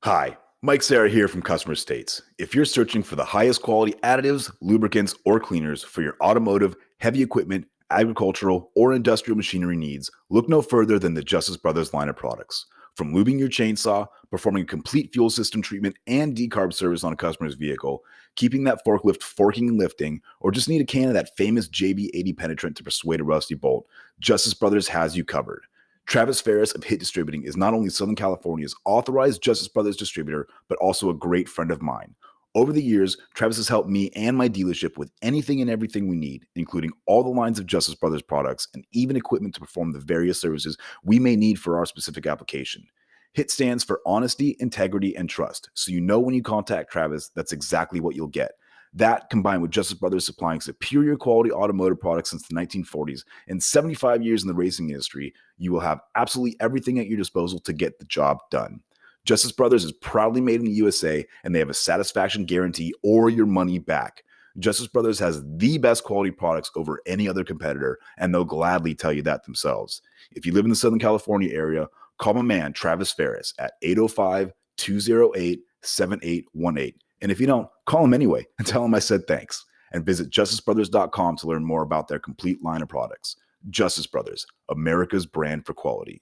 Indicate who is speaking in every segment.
Speaker 1: Hi, Mike Serra here from Customer States. If you're searching for the highest quality additives, lubricants, or cleaners for your automotive, heavy equipment, agricultural, or industrial machinery needs, look no further than the Justice Brothers line of products. From lubing your chainsaw, performing a complete fuel system treatment and decarb service on a customer's vehicle, keeping that forklift forking and lifting, or just need a can of that famous JB80 penetrant to persuade a rusty bolt, Justice Brothers has you covered. Travis Ferris of Hit Distributing is not only Southern California's authorized Justice Brothers distributor, but also a great friend of mine. Over the years, Travis has helped me and my dealership with anything and everything we need, including all the lines of Justice Brothers products and even equipment to perform the various services we may need for our specific application. HIT stands for honesty, integrity, and trust, so you know when you contact Travis, that's exactly what you'll get. That, combined with Justice Brothers supplying superior quality automotive products since the 1940s and 75 years in the racing industry, you will have absolutely everything at your disposal to get the job done. Justice Brothers is proudly made in the USA, and they have a satisfaction guarantee or your money back. Justice Brothers has the best quality products over any other competitor, and they'll gladly tell you that themselves. If you live in the Southern California area, call my man Travis Ferris at 805-208-7818. And if you don't, call him anyway and tell him I said thanks. And visit justicebrothers.com to learn more about their complete line of products. Justice Brothers, America's brand for quality.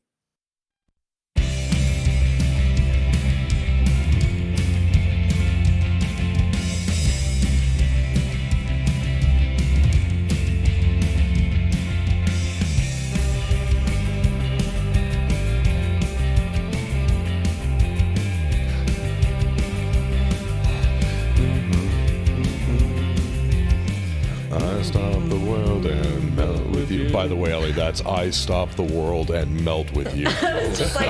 Speaker 2: Stop the world and melt with you. By the way, Ellie, that's I stop the world and melt with you.
Speaker 3: Just like,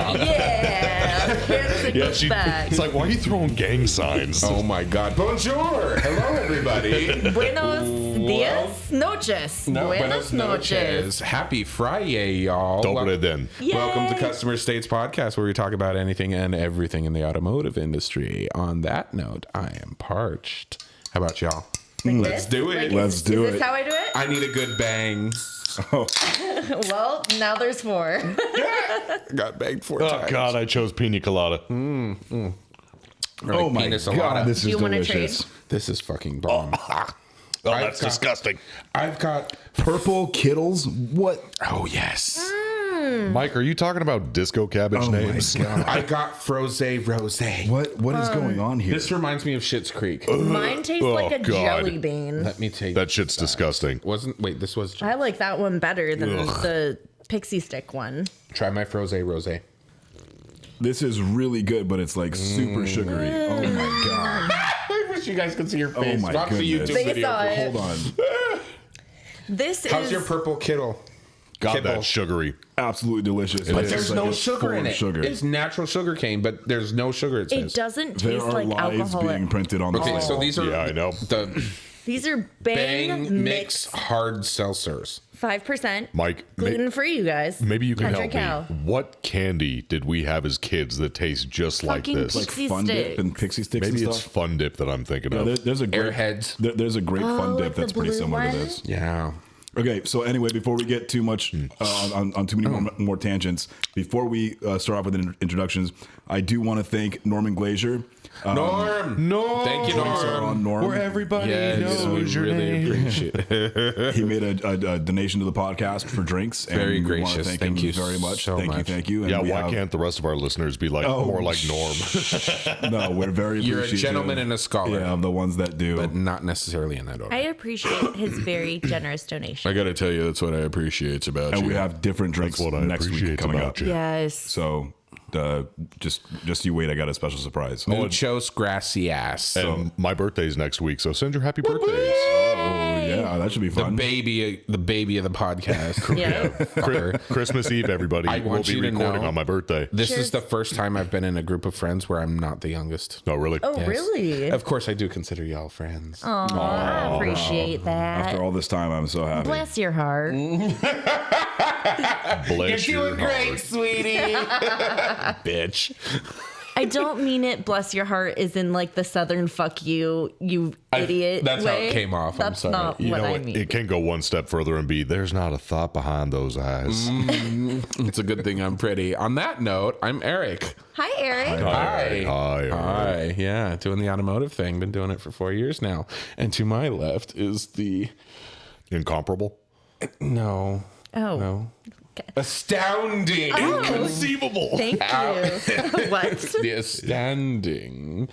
Speaker 3: back.
Speaker 2: It's like, why are you throwing gang signs?
Speaker 4: Oh my God. Bonjour. Hello, everybody.
Speaker 3: Buenos dias, noches.
Speaker 4: Buenos noches. Happy Friday, y'all.
Speaker 2: Dobre den.
Speaker 3: Yay.
Speaker 4: Welcome to Customer States Podcast, where we talk about anything and everything in the automotive industry. On that note, I am parched. How about y'all?
Speaker 3: Like
Speaker 4: Let's
Speaker 3: this?
Speaker 4: do it.
Speaker 1: Let's do
Speaker 3: Is
Speaker 1: it.
Speaker 3: this how I do it?
Speaker 4: I need a good bang.
Speaker 3: Well, now there's 4.
Speaker 4: Got banged 4
Speaker 2: Oh,
Speaker 4: times.
Speaker 2: God, I chose pina colada.
Speaker 4: Or
Speaker 1: Oh
Speaker 4: like
Speaker 1: my
Speaker 4: penis
Speaker 1: God,
Speaker 4: colada.
Speaker 1: this
Speaker 3: Do
Speaker 1: is
Speaker 3: you want to
Speaker 1: delicious.
Speaker 3: trade?
Speaker 4: This is fucking bomb.
Speaker 2: Oh, that's disgusting.
Speaker 4: I've got...
Speaker 1: Purple Kittles? What?
Speaker 4: Oh, yes.
Speaker 2: Mike, are you talking about disco cabbage
Speaker 1: Oh my
Speaker 2: names?
Speaker 1: God.
Speaker 4: I got Froze Rosé.
Speaker 1: What is going on here?
Speaker 4: This reminds me of Schitt's Creek.
Speaker 3: Mine tastes like a
Speaker 2: God.
Speaker 3: jelly bean.
Speaker 4: Let me take
Speaker 2: That shit's disgusting.
Speaker 4: Wait, this was...
Speaker 3: I like that one better than the pixie stick one.
Speaker 4: Try my Froze Rosé.
Speaker 1: This is really good, but it's like super sugary. Oh my God.
Speaker 4: I wish you guys could see your
Speaker 1: Oh
Speaker 4: face.
Speaker 1: my
Speaker 4: Watch the
Speaker 1: goodness.
Speaker 4: YouTube
Speaker 3: They
Speaker 4: video.
Speaker 3: saw it.
Speaker 1: Hold on.
Speaker 3: This
Speaker 4: How's
Speaker 3: is
Speaker 4: your purple Kittle?
Speaker 2: God,
Speaker 4: Kibble.
Speaker 2: that's sugary.
Speaker 1: Absolutely delicious.
Speaker 4: But
Speaker 1: It's
Speaker 4: there's
Speaker 1: like
Speaker 4: no
Speaker 1: it's
Speaker 4: sugar
Speaker 1: full
Speaker 4: in
Speaker 1: of
Speaker 4: it.
Speaker 1: Sugar.
Speaker 4: It's natural sugar cane, but there's no sugar, it says.
Speaker 3: it doesn't
Speaker 1: There
Speaker 3: taste
Speaker 1: are
Speaker 3: like
Speaker 1: lies
Speaker 3: alcohol.
Speaker 1: being printed on the
Speaker 4: Okay,
Speaker 1: label.
Speaker 4: so these are
Speaker 2: Yeah, I know.
Speaker 4: the
Speaker 3: These are
Speaker 4: Bang
Speaker 3: Bang
Speaker 4: Mix hard seltzers.
Speaker 3: 5%
Speaker 2: Mike,
Speaker 3: gluten free, you guys.
Speaker 2: maybe you can help
Speaker 3: 100 cal.
Speaker 2: me. What candy did we have as kids that tastes just like
Speaker 3: Fucking
Speaker 2: this?
Speaker 1: like
Speaker 3: Pixie
Speaker 1: Fun Dip
Speaker 3: Sticks.
Speaker 1: and Pixie Sticks
Speaker 2: Maybe
Speaker 1: and
Speaker 2: it's
Speaker 1: stuff.
Speaker 2: Fun Dip that I'm thinking
Speaker 1: Yeah,
Speaker 2: of.
Speaker 1: there's a great
Speaker 4: Airheads.
Speaker 1: There's a great Fun
Speaker 3: like
Speaker 1: Dip that's
Speaker 3: the
Speaker 1: pretty
Speaker 3: blue
Speaker 1: similar to
Speaker 3: one?
Speaker 1: this.
Speaker 4: Yeah.
Speaker 1: Okay, so anyway, before we get too much on too many more tangents, before we start off with introductions, I do want to thank Norman Glazier.
Speaker 4: Norm!
Speaker 2: No,
Speaker 4: Thank you,
Speaker 1: Drinks are
Speaker 4: Norm.
Speaker 1: on Norm.
Speaker 2: where everybody
Speaker 4: Yes, we
Speaker 2: knows your
Speaker 4: really
Speaker 2: name.
Speaker 4: appreciate it.
Speaker 1: He made a donation to the podcast for drinks.
Speaker 4: Very
Speaker 1: and we wanna
Speaker 4: gracious.
Speaker 1: Thank
Speaker 4: Thank
Speaker 1: him
Speaker 4: you
Speaker 1: very much.
Speaker 4: so
Speaker 1: Thank
Speaker 4: much.
Speaker 1: you. And
Speaker 2: Yeah,
Speaker 1: we
Speaker 2: why
Speaker 1: have-
Speaker 2: can't the rest of our listeners be like more like Norm?
Speaker 1: No, we're very
Speaker 4: You're a
Speaker 1: appreciative.
Speaker 4: gentleman and a scholar.
Speaker 1: Yeah, of the ones that do.
Speaker 4: But not necessarily in that order.
Speaker 3: I appreciate his very generous donation.
Speaker 4: I gotta tell you, that's what I appreciate about
Speaker 1: and
Speaker 4: you.
Speaker 1: we have different drinks
Speaker 2: That's what I
Speaker 1: next week
Speaker 2: appreciate
Speaker 1: coming
Speaker 2: about
Speaker 1: up.
Speaker 2: you.
Speaker 3: Yes.
Speaker 1: So just you wait. I got a special surprise.
Speaker 4: Muchos gracias.
Speaker 2: And my birthday's next week, so send your happy birthdays.
Speaker 1: Oh yeah, that should be
Speaker 4: The
Speaker 1: fun.
Speaker 4: baby of the podcast.
Speaker 3: Yeah.
Speaker 4: Fucker.
Speaker 2: Christmas Eve, everybody.
Speaker 4: I
Speaker 2: We'll
Speaker 4: want
Speaker 2: be
Speaker 4: you to
Speaker 2: recording
Speaker 4: know-
Speaker 2: on my birthday.
Speaker 4: This
Speaker 3: Cheers.
Speaker 4: is the first time I've been in a group of friends where I'm not the youngest.
Speaker 2: No, really?
Speaker 3: Oh,
Speaker 4: Yes.
Speaker 3: really?
Speaker 4: Of course, I do consider y'all friends.
Speaker 3: Aw, I appreciate that.
Speaker 1: After all this time, I'm so happy.
Speaker 3: Bless your heart.
Speaker 2: Bless your heart.
Speaker 4: sweetie. Bitch.
Speaker 3: I don't mean it, bless your heart, is in like the southern fuck you idiot
Speaker 4: That's how
Speaker 3: way.
Speaker 4: it came off. I'm
Speaker 3: That's
Speaker 4: sorry.
Speaker 3: not
Speaker 2: You
Speaker 3: what
Speaker 2: know
Speaker 3: I
Speaker 2: what?
Speaker 3: mean.
Speaker 2: It can go one step further and be, there's not a thought behind those eyes.
Speaker 4: It's a good thing I'm pretty. On that note, I'm Eric.
Speaker 3: Hi, Eric.
Speaker 4: Hi.
Speaker 2: Hi.
Speaker 4: Hi. Yeah, doing the automotive thing. Been doing it for 4 years now. And to my left is the...
Speaker 2: Incomparable?
Speaker 4: No.
Speaker 3: Oh.
Speaker 4: No. Astounding.
Speaker 2: Inconceivable.
Speaker 3: Thank you. What?
Speaker 4: The astounding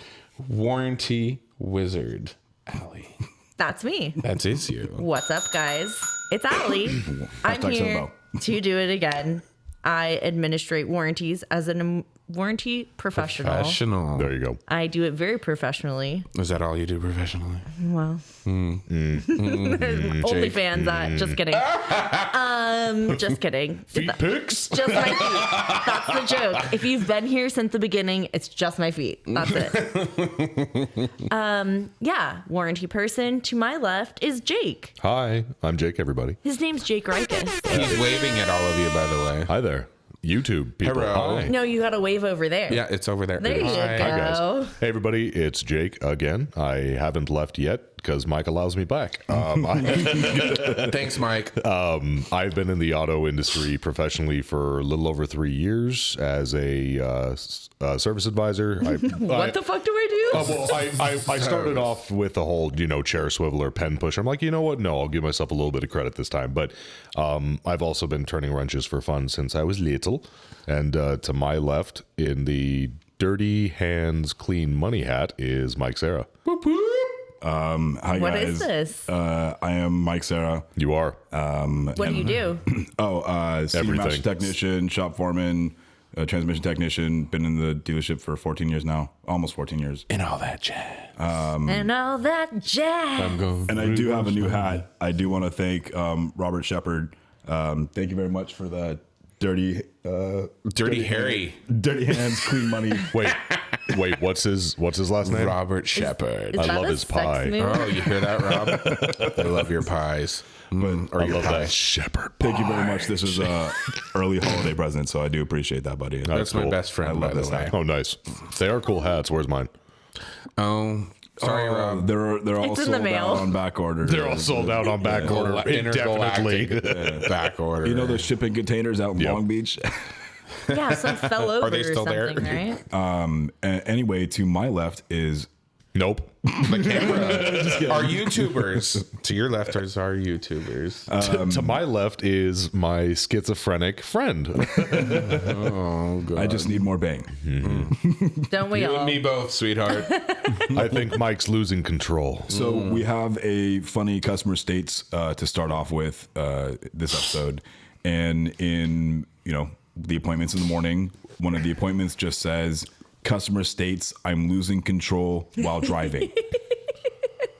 Speaker 4: warranty wizard, Allie.
Speaker 3: That's me.
Speaker 4: That is you.
Speaker 3: What's up, guys? It's Allie. I'm
Speaker 1: Hashtag
Speaker 3: here
Speaker 1: Sobo.
Speaker 3: to do it again. I administrate warranties as a warranty professional.
Speaker 2: There you go.
Speaker 3: I do it very professionally.
Speaker 4: Is that all you do professionally?
Speaker 3: Well, OnlyFans. Just kidding. Just kidding.
Speaker 2: Feet pics?
Speaker 3: Just my feet. That's the joke. If you've been here since the beginning, it's just my feet. That's it. Yeah, warranty person. To my left is Jake.
Speaker 2: Hi, I'm Jake, everybody.
Speaker 3: His name's Jake Rikus.
Speaker 4: He's waving at all of you, by the way.
Speaker 2: Hi there. YouTube people.
Speaker 4: Hello.
Speaker 2: Hi.
Speaker 3: No, you got to wave over there.
Speaker 4: Yeah, it's over there.
Speaker 3: There you
Speaker 4: Hi.
Speaker 3: go.
Speaker 2: Hi, guys. Hey, everybody. It's Jake again. I haven't left yet because Mike allows me back.
Speaker 4: Thanks, Mike.
Speaker 2: I've been in the auto industry professionally for a little over 3 years as a service advisor.
Speaker 3: What the fuck do I do?
Speaker 2: I started off with the whole, chair swiveler, pen pusher. I'm like, you know what? No, I'll give myself a little bit of credit this time. But I've also been turning wrenches for fun since I was little. And to my left, in the dirty hands, clean money hat, is Mike Sarah.
Speaker 1: Hi,
Speaker 3: What
Speaker 1: guys.
Speaker 3: is this?
Speaker 1: I am Mike Sarah.
Speaker 2: You are.
Speaker 3: What do you do?
Speaker 1: Senior master
Speaker 2: Everything.
Speaker 1: technician, shop foreman, transmission technician. Been in the dealership for 14 years now, almost 14 years.
Speaker 4: And all that jazz.
Speaker 3: And all that jazz.
Speaker 4: I'm going.
Speaker 1: And I do have a new hat. I do want to thank Robert Shepard. Thank you very much for the dirty
Speaker 4: Harry.
Speaker 1: dirty hands, clean money.
Speaker 2: Wait, what's his last name?
Speaker 4: Robert Shepard.
Speaker 2: I
Speaker 3: Is that
Speaker 2: love
Speaker 3: a
Speaker 2: his
Speaker 3: sex
Speaker 2: pie.
Speaker 3: move?
Speaker 4: Oh, you hear that, Rob? I love your pies. Or
Speaker 2: I
Speaker 4: your
Speaker 2: love
Speaker 4: pie.
Speaker 2: that Shepherd.
Speaker 1: Thank you very much. This is a early holiday present, so I do appreciate that, buddy.
Speaker 4: That's my
Speaker 2: cool.
Speaker 4: best friend,
Speaker 1: I
Speaker 4: by
Speaker 1: love
Speaker 4: the
Speaker 1: this
Speaker 4: way.
Speaker 1: hat.
Speaker 2: Oh, nice. They are cool hats. Where's mine?
Speaker 4: Oh, sorry, Rob.
Speaker 1: They're all
Speaker 3: It's in
Speaker 1: sold
Speaker 3: the mail.
Speaker 1: out on back order.
Speaker 2: They're all sold out on back order indefinitely.
Speaker 4: Intergalactic back order.
Speaker 1: You know those shipping containers out in
Speaker 2: Yep.
Speaker 1: Long Beach?
Speaker 3: Yeah, some fell over
Speaker 4: they still
Speaker 3: or
Speaker 4: there?
Speaker 3: something, right?
Speaker 1: Anyway, to my left is
Speaker 2: Nope.
Speaker 4: the camera. Our YouTubers. To your left is our YouTubers.
Speaker 2: To my left is my schizophrenic friend.
Speaker 4: Oh, God.
Speaker 1: I just need more bang.
Speaker 3: Don't we
Speaker 4: You
Speaker 3: all?
Speaker 4: and me both, sweetheart.
Speaker 2: I think Mike's losing control.
Speaker 1: So we have a funny customer states to start off with this episode, and in the appointments in the morning, one of the appointments just says, "Customer states I'm losing control while driving."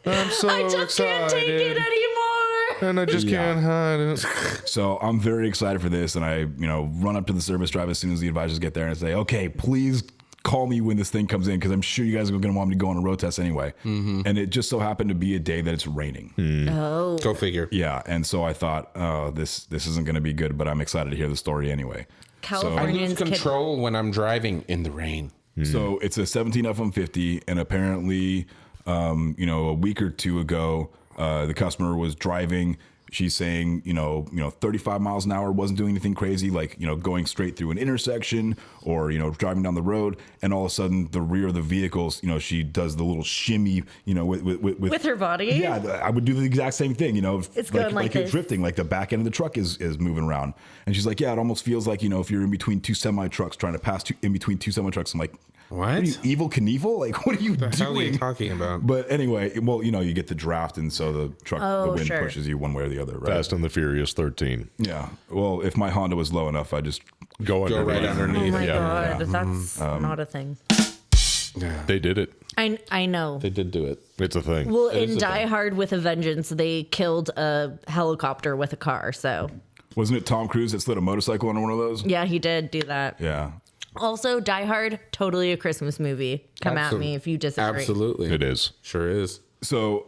Speaker 2: I'm so
Speaker 3: I just can't take it anymore.
Speaker 2: and I just can't hide it.
Speaker 1: So I'm very excited for this, and I run up to the service drive as soon as the advisors get there and say, "Okay, please call me when this thing comes in because I'm sure you guys are going to want me to go on a road test anyway." And it just so happened to be a day that it's raining.
Speaker 3: Oh,
Speaker 4: Go figure.
Speaker 1: Yeah, and so I thought, oh, this isn't going to be good, but I'm excited to hear the story anyway.
Speaker 4: I
Speaker 3: Californians
Speaker 4: lose control when I'm driving in the rain.
Speaker 1: So it's a 17 F-150, and apparently, a week or two ago, the customer was driving. She's saying, 35 miles an hour, wasn't doing anything crazy, like, going straight through an intersection or, driving down the road. And all of a sudden, the rear of the vehicles, she does the little shimmy,
Speaker 3: with her body.
Speaker 1: Yeah, I would do the exact same thing,
Speaker 3: It's going like
Speaker 1: you're
Speaker 3: this.
Speaker 1: drifting, like the back end of the truck is moving around. And she's like, yeah, it almost feels like, if you're in between two semi trucks trying to pass in between two semi trucks. I'm like,
Speaker 4: What?
Speaker 1: are you, Evil Knievel? Like, what are you
Speaker 4: What the hell are you
Speaker 1: doing?
Speaker 4: talking about?
Speaker 1: But anyway, well, you get the draft, and so the truck, the wind
Speaker 3: sure.
Speaker 1: pushes you one way or the other, right?
Speaker 2: Fast and the Furious 13.
Speaker 1: Yeah. Well, if my Honda was low enough, I just
Speaker 2: Go
Speaker 4: Go right
Speaker 2: underneath.
Speaker 3: Oh
Speaker 4: underneath.
Speaker 3: my
Speaker 2: Yeah.
Speaker 3: god, that's not a thing.
Speaker 2: They did it.
Speaker 3: I know.
Speaker 4: They did do it.
Speaker 2: It's a thing.
Speaker 3: Well,
Speaker 4: is
Speaker 3: in
Speaker 4: a
Speaker 3: Die
Speaker 4: thing.
Speaker 3: Hard with a Vengeance, they killed a helicopter with a car. So
Speaker 1: wasn't it Tom Cruise that slid a motorcycle on one of those?
Speaker 3: yeah, he did do that.
Speaker 1: Yeah.
Speaker 3: Also, Die Hard, totally a Christmas movie. Come at me if you disagree.
Speaker 4: Absolutely.
Speaker 2: It is.
Speaker 4: Sure is.
Speaker 1: So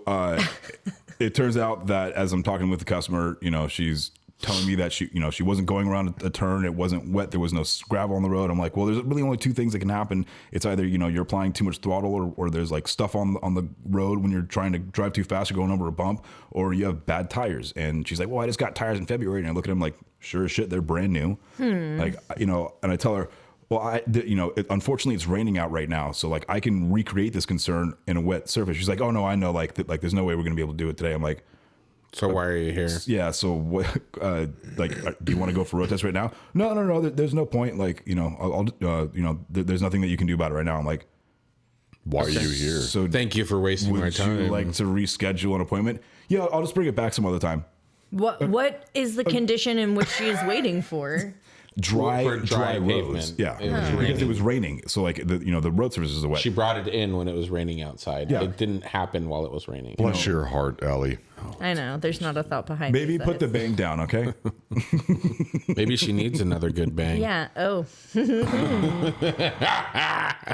Speaker 1: it turns out that as I'm talking with the customer, she's telling me that she wasn't going around a turn. It wasn't wet. There was no gravel on the road. I'm like, well, there's really only two things that can happen. It's either, you're applying too much throttle or there's like stuff on the road when you're trying to drive too fast or going over a bump, or you have bad tires. And she's like, well, I just got tires in February. And I look at them like, sure as shit, they're brand new. Like, and I tell her, well, unfortunately it's raining out right now. So like I can recreate this concern in a wet surface. She's like, oh no, I know. Like there's no way we're going to be able to do it today. I'm like,
Speaker 4: so why are you here?
Speaker 1: Yeah. So what, do you want to go for road test right now? No. There's no point. Like, there's nothing that you can do about it right now. I'm like,
Speaker 2: why are you here?
Speaker 4: So thank you for wasting my time.
Speaker 1: Would you like to reschedule an appointment? Yeah, I'll just bring it back some other time.
Speaker 3: What is the condition in which she is waiting for?
Speaker 1: Dry roads.
Speaker 4: Pavement.
Speaker 1: Yeah, because it was raining. So like the road surface is wet.
Speaker 4: She brought it in when it was raining outside. Yeah. It didn't happen while it was raining.
Speaker 2: Bless your heart, Allie.
Speaker 3: I know. There's not a thought behind.
Speaker 1: Maybe put the bang down, okay?
Speaker 4: Maybe she needs another good bang.
Speaker 3: Yeah. Oh.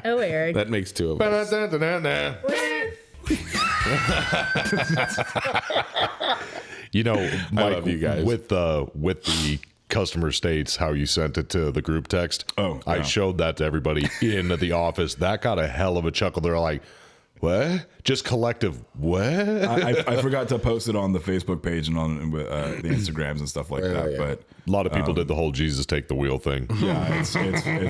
Speaker 3: Oh, Eric.
Speaker 4: That makes two of us.
Speaker 2: Mike,
Speaker 4: I love you guys.
Speaker 2: With the customer states how you sent it to the group text.
Speaker 1: Oh,
Speaker 2: I
Speaker 1: yeah.
Speaker 2: showed that to everybody in the office. That got a hell of a chuckle. They're like, what? Just collective what?
Speaker 1: I forgot to post it on the Facebook page and on the Instagrams and stuff like that.
Speaker 4: Yeah.
Speaker 1: But
Speaker 2: A lot of people did the whole Jesus take the wheel thing.
Speaker 1: yeah, it's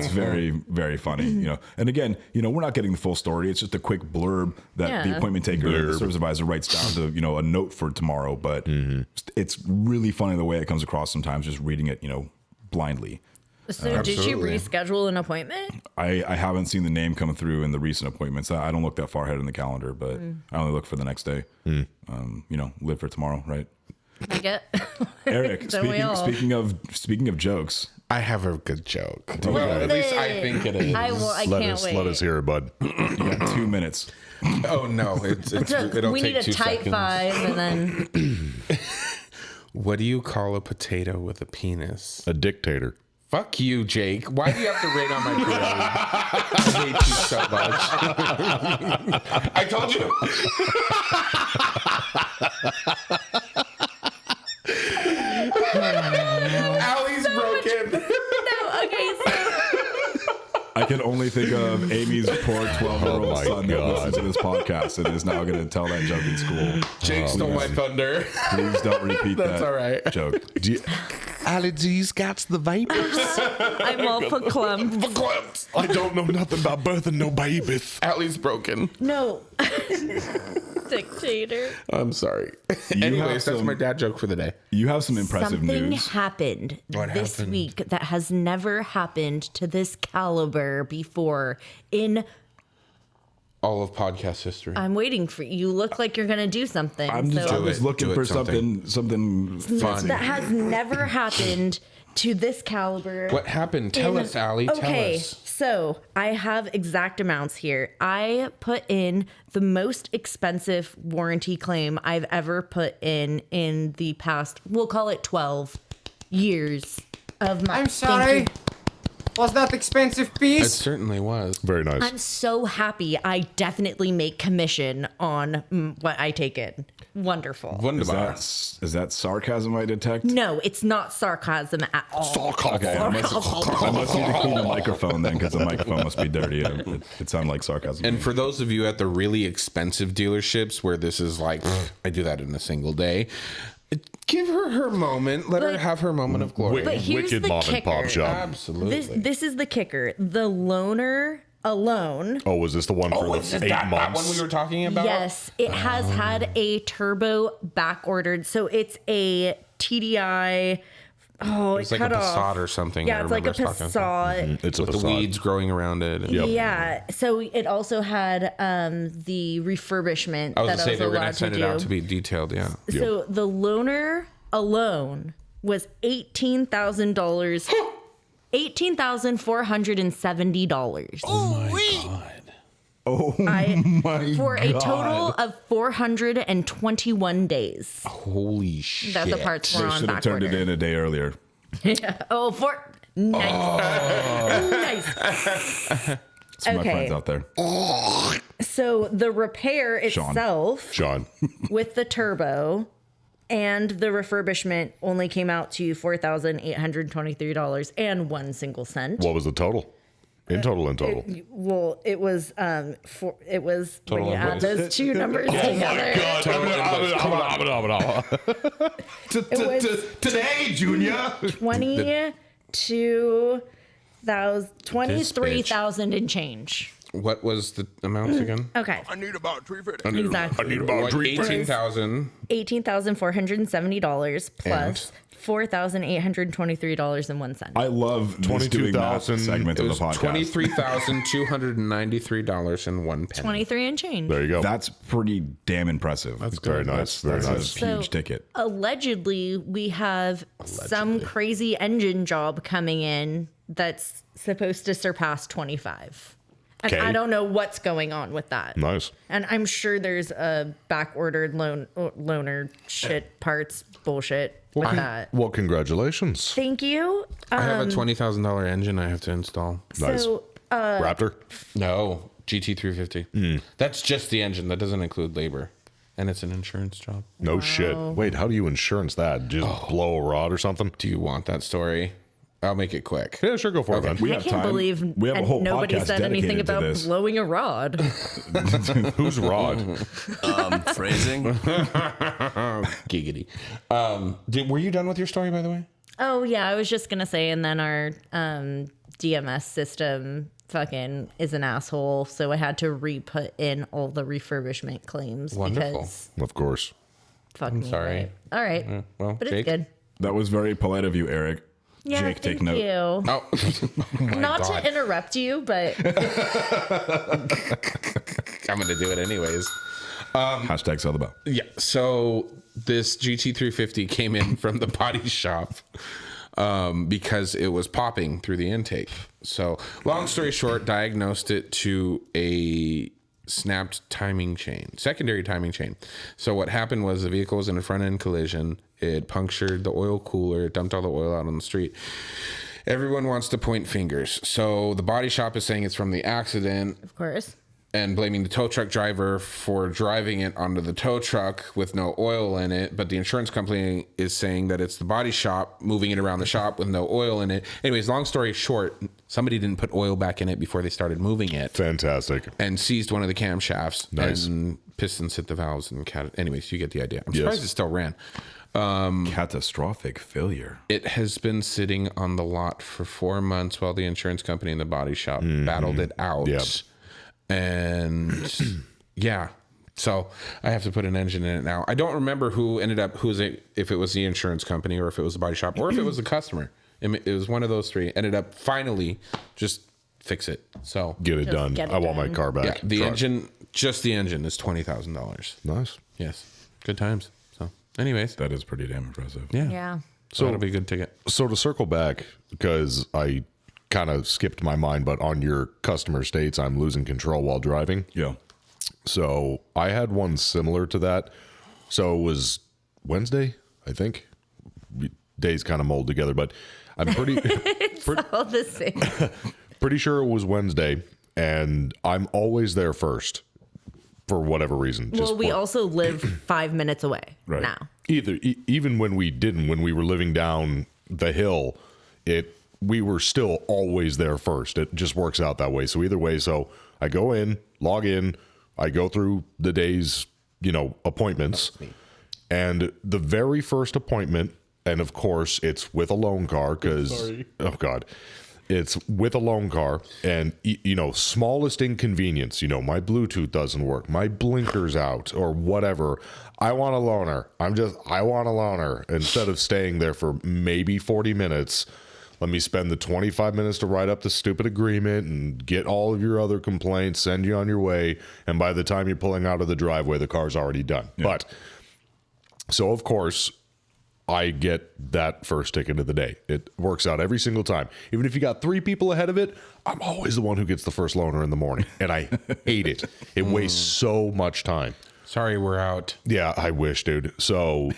Speaker 1: very, very funny. And again, we're not getting the full story. It's just a quick blurb that the appointment taker, the service advisor, writes down to a note for tomorrow. But it's really funny the way it comes across sometimes, just reading it blindly.
Speaker 3: So did she reschedule an appointment?
Speaker 1: I haven't seen the name come through in the recent appointments. I don't look that far ahead in the calendar, but I only look for the next day. Live for tomorrow, right?
Speaker 3: I get.
Speaker 1: Eric, speaking of jokes,
Speaker 4: I have a good joke. Well, at least I think it is.
Speaker 3: I can't wait.
Speaker 2: Let us hear it, bud.
Speaker 1: you got 2 minutes.
Speaker 4: Oh no, it'll
Speaker 3: we
Speaker 4: take
Speaker 3: need a
Speaker 4: 2
Speaker 3: tight
Speaker 4: seconds.
Speaker 3: 5 and then.
Speaker 4: What do you call a potato with a penis?
Speaker 2: A dictator.
Speaker 4: Fuck you, Jake. Why do you have to rain on my parade? I hate you so much. I told you. Allie's broken.
Speaker 3: No, okay, so.
Speaker 1: I can only think of Amy's poor 12-year-old
Speaker 2: my
Speaker 1: son that
Speaker 2: God.
Speaker 1: listens to this podcast and is now going to tell that joke in school.
Speaker 4: Jake stole my thunder.
Speaker 1: Please don't repeat
Speaker 4: That's
Speaker 1: that
Speaker 4: all right.
Speaker 1: joke.
Speaker 2: Allergies got the vapors.
Speaker 3: I'm all verklempt.
Speaker 2: I don't know nothing about birthing no babies.
Speaker 4: Allie's broken.
Speaker 3: No. Dictator.
Speaker 4: I'm sorry.
Speaker 1: You
Speaker 4: Anyways,
Speaker 1: have
Speaker 4: that's
Speaker 1: some-
Speaker 4: my dad joke for the day.
Speaker 1: You have some impressive
Speaker 3: Something
Speaker 1: news.
Speaker 3: happened
Speaker 4: What
Speaker 3: this
Speaker 4: happened?
Speaker 3: week that has never happened to this caliber before.
Speaker 4: All of podcast history.
Speaker 3: I'm waiting for you. You look like you're gonna do something.
Speaker 1: I was looking
Speaker 4: Do it,
Speaker 1: for
Speaker 4: something.
Speaker 1: something fancy.
Speaker 3: that has never happened to this caliber.
Speaker 4: What happened? Tell us, Allie.
Speaker 3: Okay,
Speaker 4: Tell us.
Speaker 3: so I have exact amounts here. I put in the most expensive warranty claim I've ever put in the past, we'll call it 12 years of my.
Speaker 5: I'm sorry. Was that expensive
Speaker 4: It
Speaker 5: piece?
Speaker 4: certainly was.
Speaker 2: Very nice.
Speaker 3: I'm so happy. I definitely make commission on what I take in. Wonderful.
Speaker 4: Wunderbar.
Speaker 1: Is that sarcasm I detect?
Speaker 3: No, it's not sarcasm at all.
Speaker 1: Okay, I must need to clean the microphone then, because the microphone must be dirty. It sounded like sarcasm.
Speaker 4: And for those of you at the really expensive dealerships where this is like, I do that in a single day, give her moment. Let her have her moment of glory.
Speaker 3: But here's
Speaker 2: Wicked
Speaker 3: the
Speaker 2: mom
Speaker 3: kicker.
Speaker 2: and pop shop.
Speaker 4: Absolutely.
Speaker 3: This is the kicker. The loaner alone.
Speaker 2: Oh, was this the one for
Speaker 4: is
Speaker 2: the
Speaker 4: it
Speaker 2: 8
Speaker 4: that
Speaker 2: months?
Speaker 4: one we were talking about?
Speaker 3: Yes, it has had a turbo back ordered. So it's a TDI. Oh,
Speaker 4: It's
Speaker 3: it
Speaker 4: like a
Speaker 3: cut off.
Speaker 4: Passat or something.
Speaker 3: Yeah,
Speaker 4: I
Speaker 3: it's like a
Speaker 4: remember us talking about.
Speaker 3: Passat.
Speaker 2: It's a
Speaker 4: With the
Speaker 2: facade.
Speaker 4: weeds growing around it.
Speaker 2: Yep.
Speaker 3: Yeah. So it also had the refurbishment
Speaker 4: I was
Speaker 3: that
Speaker 4: going to say they were going
Speaker 3: allowed
Speaker 4: to send
Speaker 3: do.
Speaker 4: it out to be detailed. Yeah.
Speaker 3: So the loaner alone was $18,000. $18,470.
Speaker 4: Oh my God.
Speaker 1: oh my
Speaker 3: For
Speaker 1: God.
Speaker 3: a total of 421 days.
Speaker 4: Holy shit.
Speaker 3: That the parts were
Speaker 1: They
Speaker 3: on
Speaker 1: should have
Speaker 3: back
Speaker 1: turned
Speaker 3: order.
Speaker 1: it in a day earlier.
Speaker 3: Oh, nice. Nice.
Speaker 1: Some of my
Speaker 3: Okay.
Speaker 1: friends out there.
Speaker 3: So the repair
Speaker 1: Sean.
Speaker 3: itself
Speaker 2: Sean.
Speaker 3: with the turbo And the refurbishment only came out to $4,823 and 1 single cent.
Speaker 2: What was the total? In total.
Speaker 3: Well, it was when you add
Speaker 4: invoice.
Speaker 3: those two numbers together.
Speaker 1: Today, Junior.
Speaker 3: 23,000 and change.
Speaker 4: What was the amounts again?
Speaker 3: Okay.
Speaker 1: I need about 350.
Speaker 3: Exactly.
Speaker 2: I need about three.
Speaker 4: 18,000.
Speaker 3: $18,470 plus $4,823.01.
Speaker 1: I love
Speaker 2: 22,000
Speaker 1: segment
Speaker 4: It
Speaker 1: of
Speaker 4: was
Speaker 1: the podcast.
Speaker 4: $23,293.01.
Speaker 3: 23 and change.
Speaker 2: There you go.
Speaker 1: That's pretty damn impressive. That's
Speaker 2: very nice. Very nice.
Speaker 1: a huge ticket.
Speaker 3: Allegedly, we have some crazy engine job coming in that's supposed to surpass 25. And
Speaker 2: Okay.
Speaker 3: I don't know what's going on with that.
Speaker 2: Nice.
Speaker 3: And I'm sure there's a back-ordered loaner shit parts bullshit with that.
Speaker 2: Well, congratulations.
Speaker 3: Thank you.
Speaker 4: I have a $20,000 engine I have to install.
Speaker 2: Nice.
Speaker 3: So
Speaker 2: Raptor.
Speaker 4: No, GT350. That's just the engine. That doesn't include labor. And it's an insurance job.
Speaker 2: No shit. Wait, how do you insurance that? Just blow a rod or something?
Speaker 4: Do you want that story? I'll make it quick.
Speaker 2: Yeah, sure, go for it, man.
Speaker 1: We
Speaker 3: I
Speaker 1: have
Speaker 3: can't
Speaker 1: time.
Speaker 3: We
Speaker 1: We have a whole
Speaker 3: nobody
Speaker 1: podcast
Speaker 3: said anything
Speaker 1: dedicated to
Speaker 3: about
Speaker 1: this.
Speaker 3: blowing a rod.
Speaker 2: Who's Rod?
Speaker 6: Phrasing.
Speaker 4: Giggity. Were you done with your story, by the way?
Speaker 3: Oh yeah, I was just gonna say, and then our DMS system fucking is an asshole, so I had to re-put in all the refurbishment claims.
Speaker 4: Wonderful.
Speaker 3: Because
Speaker 2: Of course.
Speaker 3: fuck me.
Speaker 4: sorry.
Speaker 3: right? All right,
Speaker 4: Well,
Speaker 3: but
Speaker 4: Jake?
Speaker 3: it's good.
Speaker 1: That was very polite of you, Eric.
Speaker 3: Yeah,
Speaker 1: Jake, take
Speaker 3: thank
Speaker 1: note.
Speaker 3: you.
Speaker 4: Oh,
Speaker 3: Not
Speaker 4: God.
Speaker 3: to interrupt you, but
Speaker 4: I'm going to do it anyways.
Speaker 1: Hashtag sell the boat.
Speaker 4: Yeah. So this GT350 came in from the body shop because it was popping through the intake. So long story short, diagnosed it to a snapped timing chain, secondary timing chain. So what happened was the vehicle was in a front end collision. It punctured the oil cooler, it dumped all the oil out on the street. Everyone wants to point fingers. So the body shop is saying it's from the accident
Speaker 3: of course.
Speaker 4: and blaming the tow truck driver for driving it onto the tow truck with no oil in it. But the insurance company is saying that it's the body shop moving it around the shop with no oil in it. Anyways, long story short, somebody didn't put oil back in it before they started moving it
Speaker 2: Fantastic.
Speaker 4: and seized one of the camshafts.
Speaker 2: Nice.
Speaker 4: And pistons hit the valves. And anyways, you get the idea. I'm surprised it still ran.
Speaker 1: Catastrophic failure.
Speaker 4: It has been sitting on the lot for 4 months while the insurance company and the body shop battled it out.
Speaker 2: Yep.
Speaker 4: And yeah, so I have to put an engine in it now. I don't remember if it was the insurance company or if it was the body shop or if it was the customer. It was one of those three. Ended up finally just fix it. So
Speaker 2: Get it
Speaker 3: Just
Speaker 2: done.
Speaker 3: get it
Speaker 2: I want my
Speaker 3: done.
Speaker 2: car back.
Speaker 4: yeah, the
Speaker 2: Truck.
Speaker 4: engine, just the engine is $20,000.
Speaker 2: Nice.
Speaker 4: Yes, good times. So, anyways,
Speaker 1: That is pretty damn impressive.
Speaker 3: Yeah.
Speaker 4: so that'll be a good ticket.
Speaker 2: So to circle back, because I kind of skipped my mind, but on your customer states, I'm losing control while driving.
Speaker 1: Yeah.
Speaker 2: So I had one similar to that. So it was Wednesday, I think. Days kind of mold together, but I'm pretty
Speaker 3: All the same.
Speaker 2: pretty sure it was Wednesday, and I'm always there first for whatever reason.
Speaker 3: Well, we
Speaker 2: for-
Speaker 3: also live 5 minutes away
Speaker 1: Right.
Speaker 3: now.
Speaker 2: even when we didn't, when we were living down the hill, we were still always there first. It just works out that way. So either way, so I go in, log in, I go through the day's, appointments, and the very first appointment, and of course it's with a loan car because, oh God, it's with a loan car, and smallest inconvenience, my Bluetooth doesn't work, my blinker's out or whatever. I want a loaner. I want a loaner. Instead of staying there for maybe 40 minutes, let me spend the 25 minutes to write up the stupid agreement and get all of your other complaints, send you on your way. And by the time you're pulling out of the driveway, the car's already done.
Speaker 1: Yeah.
Speaker 2: But so of course I get that first ticket of the day. It works out every single time. Even if you got 3 people ahead of it, I'm always the one who gets the first loaner in the morning. And I hate it. It wastes so much time.
Speaker 4: Sorry, we're out.
Speaker 2: Yeah, I wish, dude. So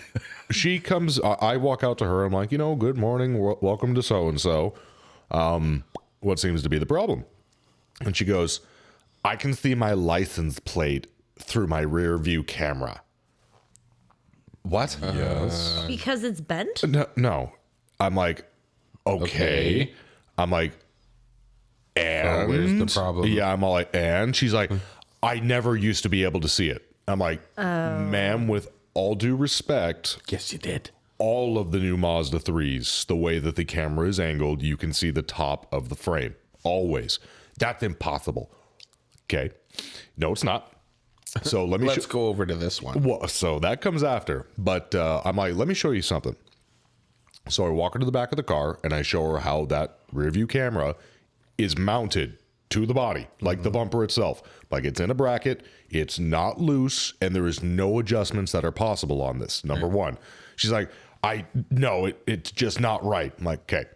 Speaker 2: she comes, I walk out to her. I'm like, good morning. Welcome to so-and-so. What seems to be the problem? And she goes, I can see my license plate through my rear view camera. what? Yes.
Speaker 3: Because it's bent?
Speaker 2: No. I'm like, okay. I'm like, and
Speaker 4: where's the problem?
Speaker 2: Yeah, I'm all like, and she's like, I never used to be able to see it. I'm like, ma'am, with all due respect,
Speaker 4: Yes, you did.
Speaker 2: all of the new Mazda 3s, the way that the camera is angled, you can see the top of the frame. Always. That's impossible. Okay. No, it's not. So
Speaker 4: Let's go over to this one.
Speaker 2: Well, so that comes after. But I'm like, let me show you something. So I walk her to the back of the car and I show her how that rear view camera is mounted to the body, like the bumper itself. Like it's in a bracket, it's not loose, and there is no adjustments that are possible on this. Number one. She's like, it's just not right. I'm like, okay,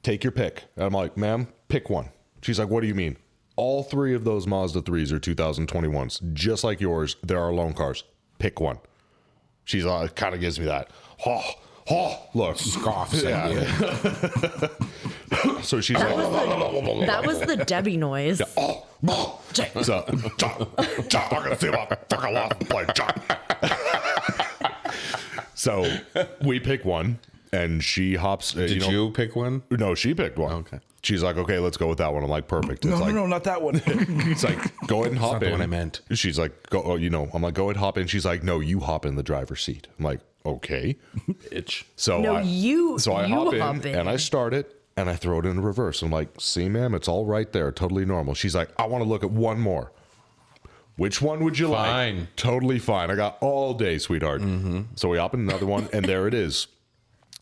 Speaker 2: take your pick. And I'm like, ma'am, pick one. She's like, what do you mean? All three of those Mazda 3s are 2021s, just like yours. There are loan cars. Pick one. She's kind of gives me that. Look.
Speaker 4: Scoffs.
Speaker 2: Yeah. So she's like,
Speaker 3: That was the Debbie noise.
Speaker 2: so, I'm gonna see my fucking life play. So we pick one, and she hops.
Speaker 4: Did you pick one?
Speaker 2: No, she picked one.
Speaker 4: Okay.
Speaker 2: She's like, okay, let's go with that one. I'm like, perfect.
Speaker 1: No, not that one.
Speaker 2: It's like, go ahead and hop
Speaker 4: not
Speaker 2: in.
Speaker 4: the one I meant.
Speaker 2: She's like, go. I'm like, go ahead, hop in. She's like, no, you hop in the driver's seat. I'm like, okay.
Speaker 4: Bitch.
Speaker 2: So
Speaker 3: No,
Speaker 2: I
Speaker 3: you
Speaker 2: hop in and I start it and I throw it in reverse. I'm like, see, ma'am, it's all right there, totally normal. She's like, I want to look at one more. Which one would you
Speaker 4: Fine.
Speaker 2: like? Totally fine. I got all day, sweetheart. So we hop in another one, and there it is.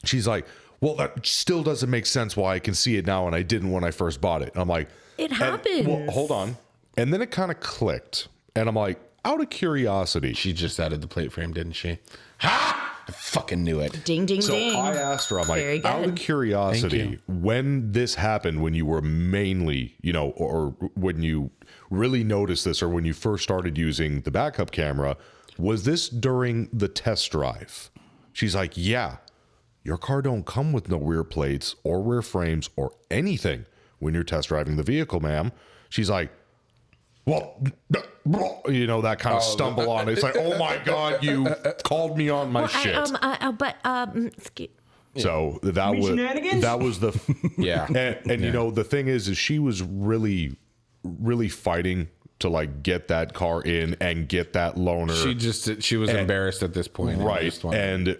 Speaker 2: She's like, well, that still doesn't make sense why I can see it now and I didn't when I first bought it. And I'm like,
Speaker 3: It happens.
Speaker 2: Well, hold on. And then it kind of clicked. And I'm like, out of curiosity.
Speaker 4: She just added the plate frame, didn't she? Ha! I fucking knew it.
Speaker 3: Ding, ding,
Speaker 2: So
Speaker 3: ding.
Speaker 2: I asked her, I'm
Speaker 3: Very
Speaker 2: like, out of
Speaker 3: good.
Speaker 2: curiosity, when this happened, when you were mainly, or when you really noticed this, or when you first started using the backup camera, was this during the test drive? She's like, yeah, your car don't come with no rear plates or rear frames or anything when you're test driving the vehicle, ma'am. She's like, well, that kind of stumble on it. It's like, oh my God, you called me on my shit. So that was the
Speaker 4: Yeah.
Speaker 2: And the thing is she was really, really fighting to like get that car in and get that loaner.
Speaker 4: She was embarrassed at this point.
Speaker 2: Right. And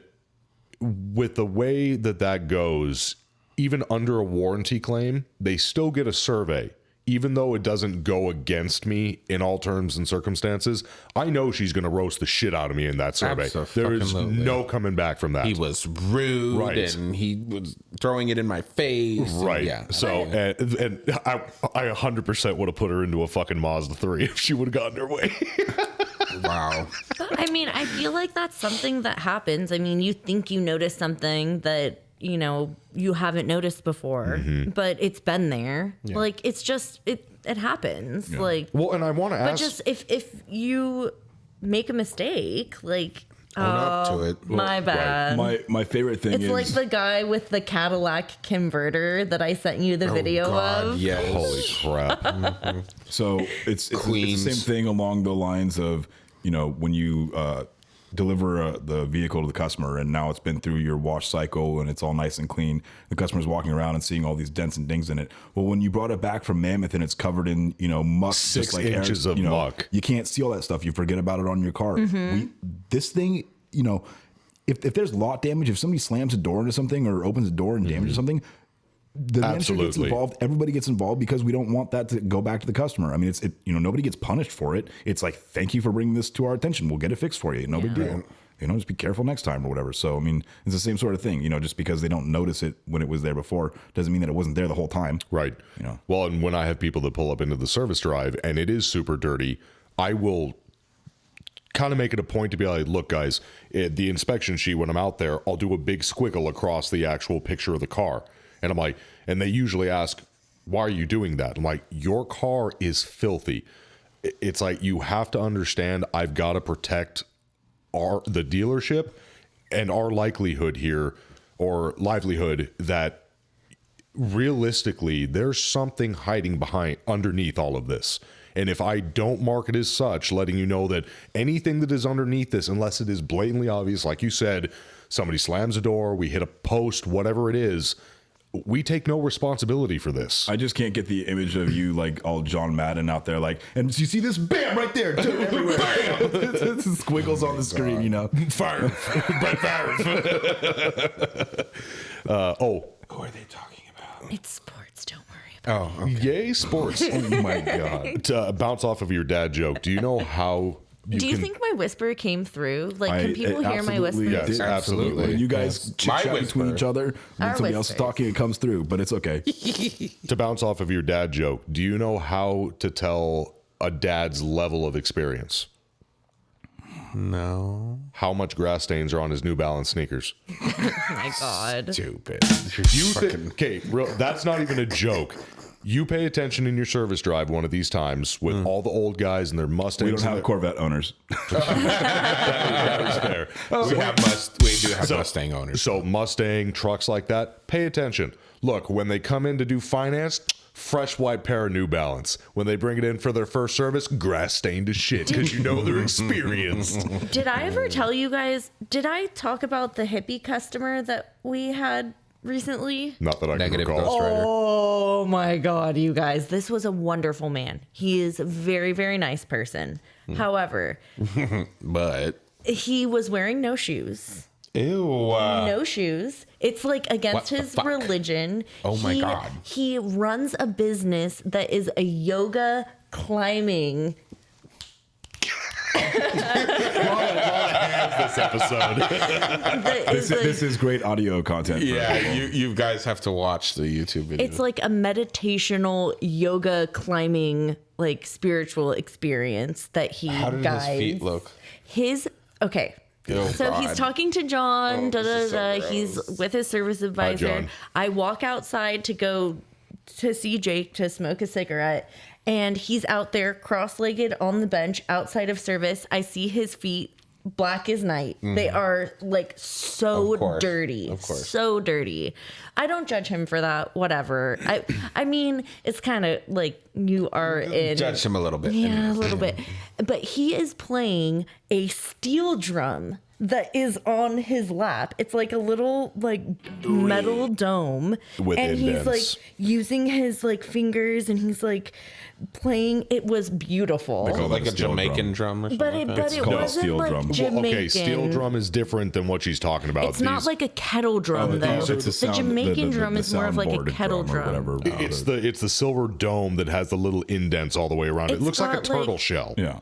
Speaker 2: with the way that goes, even under a warranty claim, they still get a survey. Even though it doesn't go against me in all terms and circumstances, I know she's going to roast the shit out of me in that survey. There is no coming back from that.
Speaker 4: He was rude,
Speaker 2: Right.
Speaker 4: and he was throwing it in my face.
Speaker 2: Right.
Speaker 4: Yeah.
Speaker 2: So, and I 100% would have put her into a fucking Mazda 3 if she would have gotten her way.
Speaker 4: Wow.
Speaker 3: I mean, I feel like that's something that happens. I mean, you think you notice something that, you haven't noticed before, but it's been there. Yeah. Like, it's just, it happens. Yeah. Like,
Speaker 2: well, and I want to ask.
Speaker 3: But just if you make a mistake, like,
Speaker 4: own up to it.
Speaker 3: My bad.
Speaker 1: Right. My favorite thing
Speaker 3: it's
Speaker 1: is
Speaker 3: like the guy with the Cadillac converter that I sent you the video of.
Speaker 4: Yes.
Speaker 2: Holy crap.
Speaker 1: So it's the same thing along the lines of, when you deliver the vehicle to the customer and now it's been through your wash cycle and it's all nice and clean. The customer's walking around and seeing all these dents and dings in it. Well, when you brought it back from Mammoth and it's covered in, muck,
Speaker 2: 6 inches of muck,
Speaker 1: you can't see all that stuff. You forget about it on your car. This thing, if there's lot damage, if somebody slams a door into something or opens a door and damages something, the manager gets involved. Everybody gets involved because we don't want that to go back to the customer. I mean, nobody gets punished for it. It's like, thank you for bringing this to our attention. We'll get it fixed for you. No big deal. Just be careful next time or whatever. So, I mean, it's the same sort of thing. Just because they don't notice it when it was there before doesn't mean that it wasn't there the whole time.
Speaker 2: Right. Well, and when I have people that pull up into the service drive and it is super dirty, I will kind of make it a point to be like, look, guys, the inspection sheet, when I'm out there, I'll do a big squiggle across the actual picture of the car. And I'm like, and they usually ask, why are you doing that? I'm like, your car is filthy. It's like, you have to understand, I've got to protect the dealership and our likelihood here, or livelihood, that realistically there's something hiding underneath all of this. And if I don't mark it as such, letting you know that anything that is underneath this, unless it is blatantly obvious, like you said, somebody slams a door, we hit a post, whatever it is, we take no responsibility for this.
Speaker 1: I just can't get the image of you like all John Madden out there, like, and you see this bam right there, dirt everywhere. Bam! Squiggles on the screen, you know.
Speaker 2: Fire, Brett Favre.
Speaker 4: Who are they talking about?
Speaker 3: It's sports. Don't worry about
Speaker 4: Oh, okay.
Speaker 2: Yay, sports! Oh my god! To bounce off of your dad joke, do you know how?
Speaker 3: Do you think my whisper came through? Like, can people hear my whisper?
Speaker 2: Yes,
Speaker 1: did.
Speaker 2: absolutely.
Speaker 1: When you guys
Speaker 4: My
Speaker 1: chit-chat between
Speaker 4: whisper.
Speaker 1: each other, when
Speaker 3: Our
Speaker 1: somebody else is
Speaker 3: whispers.
Speaker 1: talking, it comes through, but it's okay.
Speaker 2: To bounce off of your dad joke, do you know how to tell a dad's level of experience?
Speaker 4: No.
Speaker 2: How much grass stains are on his New Balance sneakers?
Speaker 3: Oh my God.
Speaker 4: Stupid.
Speaker 2: Okay, that's not even a joke. You pay attention in your service drive one of these times with all the old guys and their Mustangs.
Speaker 1: We don't have Corvette owners.
Speaker 2: That is fair.
Speaker 4: We do have Mustang owners.
Speaker 2: So Mustang, trucks like that, pay attention. Look, when they come in to do finance, fresh white pair of New Balance. When they bring it in for their first service, grass stained as shit because you know they're experienced.
Speaker 3: Did I ever tell you guys? Did I talk about the hippie customer that we had recently?
Speaker 2: Not that I
Speaker 4: Negative
Speaker 2: can recall.
Speaker 4: Ghost Rider.
Speaker 3: Oh my God, you guys. This was a wonderful man. He is a very, very nice person. However,
Speaker 4: But
Speaker 3: he was wearing no shoes.
Speaker 4: ew.
Speaker 3: No shoes. It's like
Speaker 4: What
Speaker 3: against
Speaker 4: the
Speaker 3: his
Speaker 4: fuck?
Speaker 3: religion.
Speaker 4: Oh my God.
Speaker 3: He runs a business that is a yoga climbing.
Speaker 2: This episode.
Speaker 3: That is like-
Speaker 1: This is great audio content. for
Speaker 4: Yeah,
Speaker 1: people.
Speaker 4: you guys have to watch the YouTube video.
Speaker 3: it's like a meditational yoga climbing, like spiritual experience that he
Speaker 4: How did
Speaker 3: guides.
Speaker 4: his feet look?
Speaker 3: Okay.
Speaker 4: Oh,
Speaker 3: So he's
Speaker 4: God.
Speaker 3: talking to John.
Speaker 4: Oh, this is so
Speaker 3: He's
Speaker 4: gross.
Speaker 3: with his service advisor.
Speaker 2: John.
Speaker 3: I walk outside to go to see Jake to smoke a cigarette, and he's out there cross-legged on the bench outside of service. I see his feet black as night. They are like so
Speaker 4: Of course.
Speaker 3: dirty.
Speaker 4: Of course.
Speaker 3: So dirty. I don't judge him for that. Whatever. I mean, it's kind of like you are in
Speaker 4: Judge him a little bit.
Speaker 3: yeah, a little bit. But he is playing a steel drum that is on his lap. It's like a little like metal dome.
Speaker 2: With
Speaker 3: and he's
Speaker 2: indents.
Speaker 3: like using his like fingers and he's like playing. It was beautiful.
Speaker 1: They call
Speaker 4: Like
Speaker 1: it
Speaker 4: a
Speaker 1: steel
Speaker 4: Jamaican drum or something
Speaker 3: But
Speaker 4: like
Speaker 3: it,
Speaker 4: that.
Speaker 3: but it
Speaker 1: called a
Speaker 3: wasn't
Speaker 1: steel
Speaker 3: like
Speaker 1: drum.
Speaker 3: Jamaican.
Speaker 2: Okay, steel drum is different than what she's talking about.
Speaker 3: It's not like a kettle drum though.
Speaker 1: It's
Speaker 3: The
Speaker 1: sound-
Speaker 3: Jamaican drum is more of like a
Speaker 1: soundboarded
Speaker 3: kettle
Speaker 1: or
Speaker 3: drum.
Speaker 1: whatever.
Speaker 2: It's the silver dome that has the little indents all the way around it. It
Speaker 3: It's
Speaker 2: looks like a
Speaker 3: got, like-
Speaker 2: turtle shell.
Speaker 1: Yeah.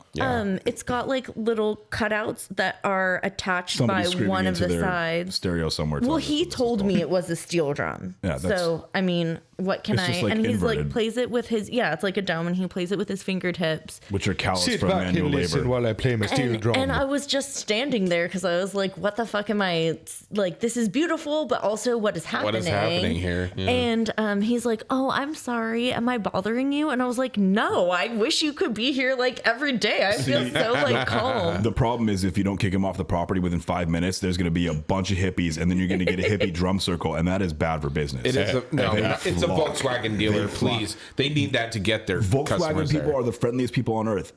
Speaker 3: It's got like little cutouts that are attached
Speaker 1: Somebody
Speaker 3: by
Speaker 1: screaming
Speaker 3: one of
Speaker 1: into
Speaker 3: the
Speaker 1: their
Speaker 3: sides.
Speaker 1: stereo somewhere.
Speaker 3: Well,
Speaker 1: telling us
Speaker 3: he
Speaker 1: what this is
Speaker 3: told me
Speaker 1: called.
Speaker 3: it was a steel drum.
Speaker 1: Yeah, that's-
Speaker 3: so I mean, what can
Speaker 1: It's
Speaker 3: I?
Speaker 1: just, like,
Speaker 3: and he's like
Speaker 1: inverted.
Speaker 3: plays it with his it's like a dome, and he plays it with his fingertips.
Speaker 1: which are calloused from manual labor.
Speaker 2: while I play my
Speaker 3: And I was just standing there because I was like, "What the fuck am I like? This is beautiful, but also what is happening?
Speaker 4: What is happening here? Yeah.
Speaker 3: And he's like, "Oh, I'm sorry. Am I bothering you?" And I was like, "No. I wish you could be here like every day. I feel so like calm."
Speaker 1: The problem is if you don't kick him off the property within 5 minutes, there's going to be a bunch of hippies, and then you're going to get a hippie drum circle, and that is bad for business.
Speaker 4: It is it's a
Speaker 1: flock.
Speaker 4: Volkswagen dealer.
Speaker 1: They flock.
Speaker 4: Please, they need that to get their
Speaker 1: Volkswagen
Speaker 4: customers
Speaker 1: people
Speaker 4: there.
Speaker 1: are the friendliest people on earth.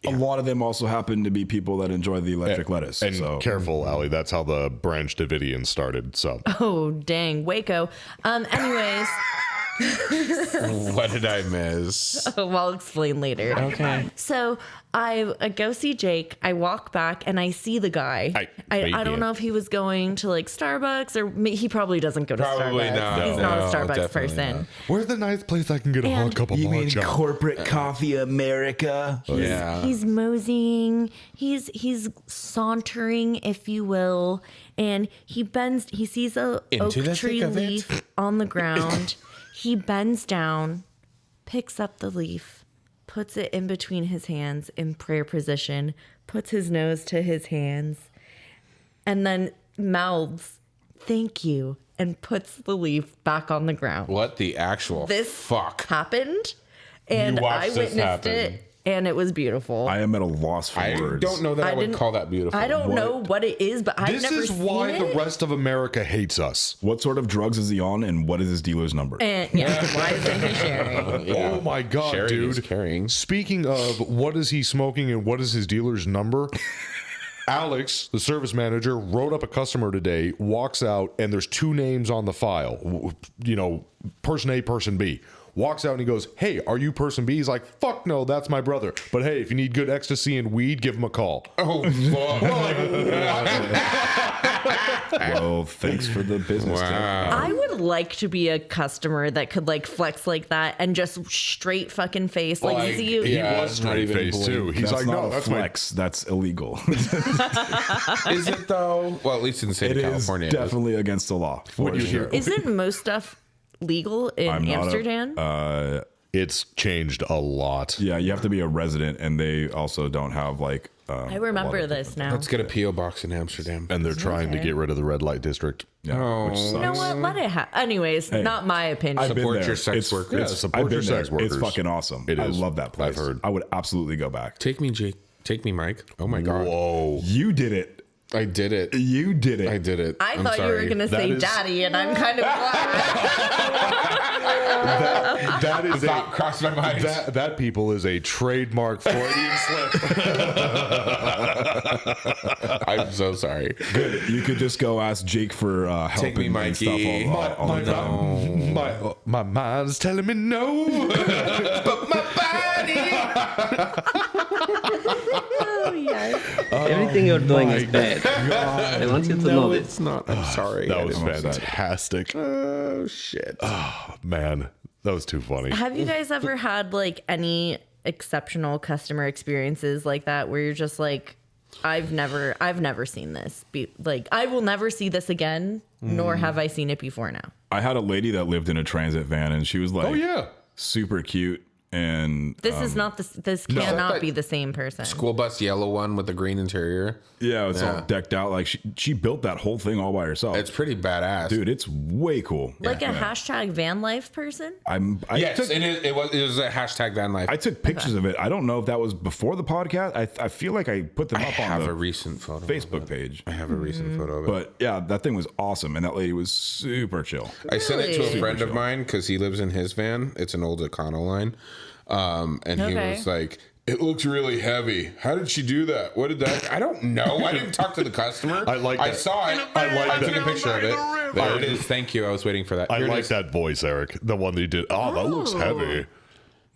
Speaker 1: A lot of them also happen to be people that enjoy the electric lettuce.
Speaker 2: And
Speaker 1: so
Speaker 2: careful, Allie, that's how the Branch Davidians started. So
Speaker 3: Oh, dang, Waco. Anyways,
Speaker 4: What did I miss?
Speaker 3: I'll explain later.
Speaker 4: Okay.
Speaker 3: So I go see Jake. I walk back and I see the guy. I don't know if he was going to like Starbucks or he probably doesn't go to
Speaker 4: Probably
Speaker 3: Starbucks.
Speaker 4: not.
Speaker 3: He's not a
Speaker 4: No,
Speaker 3: Starbucks
Speaker 4: definitely
Speaker 3: person.
Speaker 4: not.
Speaker 2: where's the ninth place I can get a hot
Speaker 3: And-
Speaker 2: cup of matcha?
Speaker 1: corporate coffee America?
Speaker 4: Yeah.
Speaker 3: He's moseying. He's sauntering, if you will, and he bends. He sees a
Speaker 4: Into the
Speaker 3: oak tree
Speaker 4: thick of it.
Speaker 3: leaf on the ground. He bends down, picks up the leaf, puts it in between his hands in prayer position, puts his nose to his hands, and then mouths, "Thank you," and puts the leaf back on the ground.
Speaker 4: What the actual
Speaker 3: This
Speaker 4: fuck?
Speaker 3: happened, and
Speaker 4: watched
Speaker 3: I
Speaker 4: this
Speaker 3: witnessed
Speaker 4: happen.
Speaker 3: it and it was beautiful.
Speaker 1: I am at a loss for
Speaker 4: I
Speaker 1: words.
Speaker 4: don't know that I would
Speaker 3: didn't-
Speaker 4: call that beautiful.
Speaker 3: I don't know what it is, but I've
Speaker 2: This
Speaker 3: never
Speaker 2: is
Speaker 3: seen
Speaker 2: why
Speaker 3: it.
Speaker 2: the rest of America hates us.
Speaker 1: What sort of drugs is he on, and what is his dealer's number?
Speaker 3: And yeah, why isn't he sharing?
Speaker 2: Oh my God,
Speaker 4: Sharing is
Speaker 2: dude.
Speaker 4: caring.
Speaker 2: Speaking of what is he smoking and what is his dealer's number? Alex, the service manager, wrote up a customer today, walks out, and there's 2 names on the file. You know, person A, person B. Walks out and he goes, "Hey, are you person B?" He's like, "Fuck no, that's my brother. But hey, if you need good ecstasy and weed, give him a call."
Speaker 4: Oh, fuck.
Speaker 1: Well, thanks for the business. tip.
Speaker 3: I would like to be a customer that could like flex like that and just straight fucking face like see you.
Speaker 2: He
Speaker 4: Yeah,
Speaker 2: was
Speaker 4: not
Speaker 2: straight
Speaker 4: even
Speaker 2: faced too. He's
Speaker 1: That's
Speaker 2: like,
Speaker 1: not
Speaker 2: "No,
Speaker 1: a
Speaker 2: that's
Speaker 1: flex. That's illegal.
Speaker 4: Is it though? Well, at least in the state
Speaker 1: It
Speaker 4: of
Speaker 1: is
Speaker 4: California. it is.
Speaker 1: definitely against the law. For
Speaker 2: you
Speaker 1: sure.
Speaker 2: hear-
Speaker 3: Isn't most stuff legal in
Speaker 1: I'm not a-
Speaker 3: Amsterdam?
Speaker 2: It's changed a lot."
Speaker 1: Yeah, you have to be a resident, and they also don't have like.
Speaker 3: I remember this now.
Speaker 4: Let's get a PO box in Amsterdam.
Speaker 2: And they're trying to get rid of the red light district.
Speaker 1: Yeah, which
Speaker 3: You know
Speaker 1: sucks.
Speaker 3: what? Let it happen. Anyways, not my opinion.
Speaker 1: I've been
Speaker 4: Support
Speaker 1: there.
Speaker 4: your sex
Speaker 1: It's-
Speaker 4: workers.
Speaker 1: it's-
Speaker 2: Yeah, support
Speaker 1: I've been
Speaker 2: your sex
Speaker 1: there. It's
Speaker 2: workers.
Speaker 1: fucking awesome.
Speaker 2: It
Speaker 1: I
Speaker 2: is.
Speaker 1: love that place.
Speaker 2: I've heard.
Speaker 1: I would absolutely go back.
Speaker 4: Take me, Jake. Take me, Mike. Oh my God.
Speaker 2: Whoa.
Speaker 1: You did it.
Speaker 4: I did it.
Speaker 1: You did it.
Speaker 4: I did it.
Speaker 3: I
Speaker 4: I'm
Speaker 3: thought you were
Speaker 4: sorry.
Speaker 3: going to
Speaker 2: That
Speaker 3: say
Speaker 2: is-
Speaker 3: daddy, and I'm kind of glad.
Speaker 2: That is
Speaker 4: Thought crossed my mind.
Speaker 2: that people is a trademark Freudian slip.
Speaker 4: I'm so sorry.
Speaker 1: Good. You could just go ask Jake for help
Speaker 4: Take me,
Speaker 1: and stuff
Speaker 4: Mikey.
Speaker 1: all the time.
Speaker 2: My mind's telling me no.
Speaker 4: But my body.
Speaker 3: Oh, yes.
Speaker 7: Everything you're doing is bad. I want you to know this.
Speaker 4: It's not. I'm sorry.
Speaker 2: That
Speaker 4: I
Speaker 2: was
Speaker 4: didn't know that.
Speaker 2: fantastic.
Speaker 4: Oh shit.
Speaker 2: Man, that was too funny.
Speaker 3: Have you guys ever had like any exceptional customer experiences like that where you're just like, I've never seen this. I will never see this again, nor have I seen it before now.
Speaker 1: I had a lady that lived in a transit van, and she was like,
Speaker 2: Oh yeah.
Speaker 1: super cute. And
Speaker 3: This is not this cannot be the same person.
Speaker 4: School bus yellow one with the green interior.
Speaker 1: yeah, it's all decked out. Like she built that whole thing all by herself.
Speaker 4: It's pretty badass.
Speaker 1: Dude, it's way cool.
Speaker 3: Like a hashtag van life person?
Speaker 4: Yes, it was a hashtag van life.
Speaker 1: I took pictures of it. I don't know if that was before the podcast. I feel like I put them
Speaker 4: I
Speaker 1: up on
Speaker 4: have
Speaker 1: the
Speaker 4: a recent photo.
Speaker 1: Facebook page.
Speaker 4: I have a recent photo of it.
Speaker 1: But yeah, that thing was awesome, and that lady was super chill.
Speaker 4: I sent it to
Speaker 3: Really?
Speaker 4: a friend of mine because he lives in his van. It's an old Econoline. And he
Speaker 3: Okay.
Speaker 4: was like, "It looks really heavy. How did she do that? What did that?" I don't know. I didn't talk to the customer.
Speaker 2: I like
Speaker 4: I
Speaker 2: that.
Speaker 4: saw it. I took a picture of it. There it is. Thank you. I was waiting for that.
Speaker 2: I
Speaker 4: Here it
Speaker 2: like
Speaker 4: is.
Speaker 2: that voice, Eric. The one that you did. Oh, that looks heavy.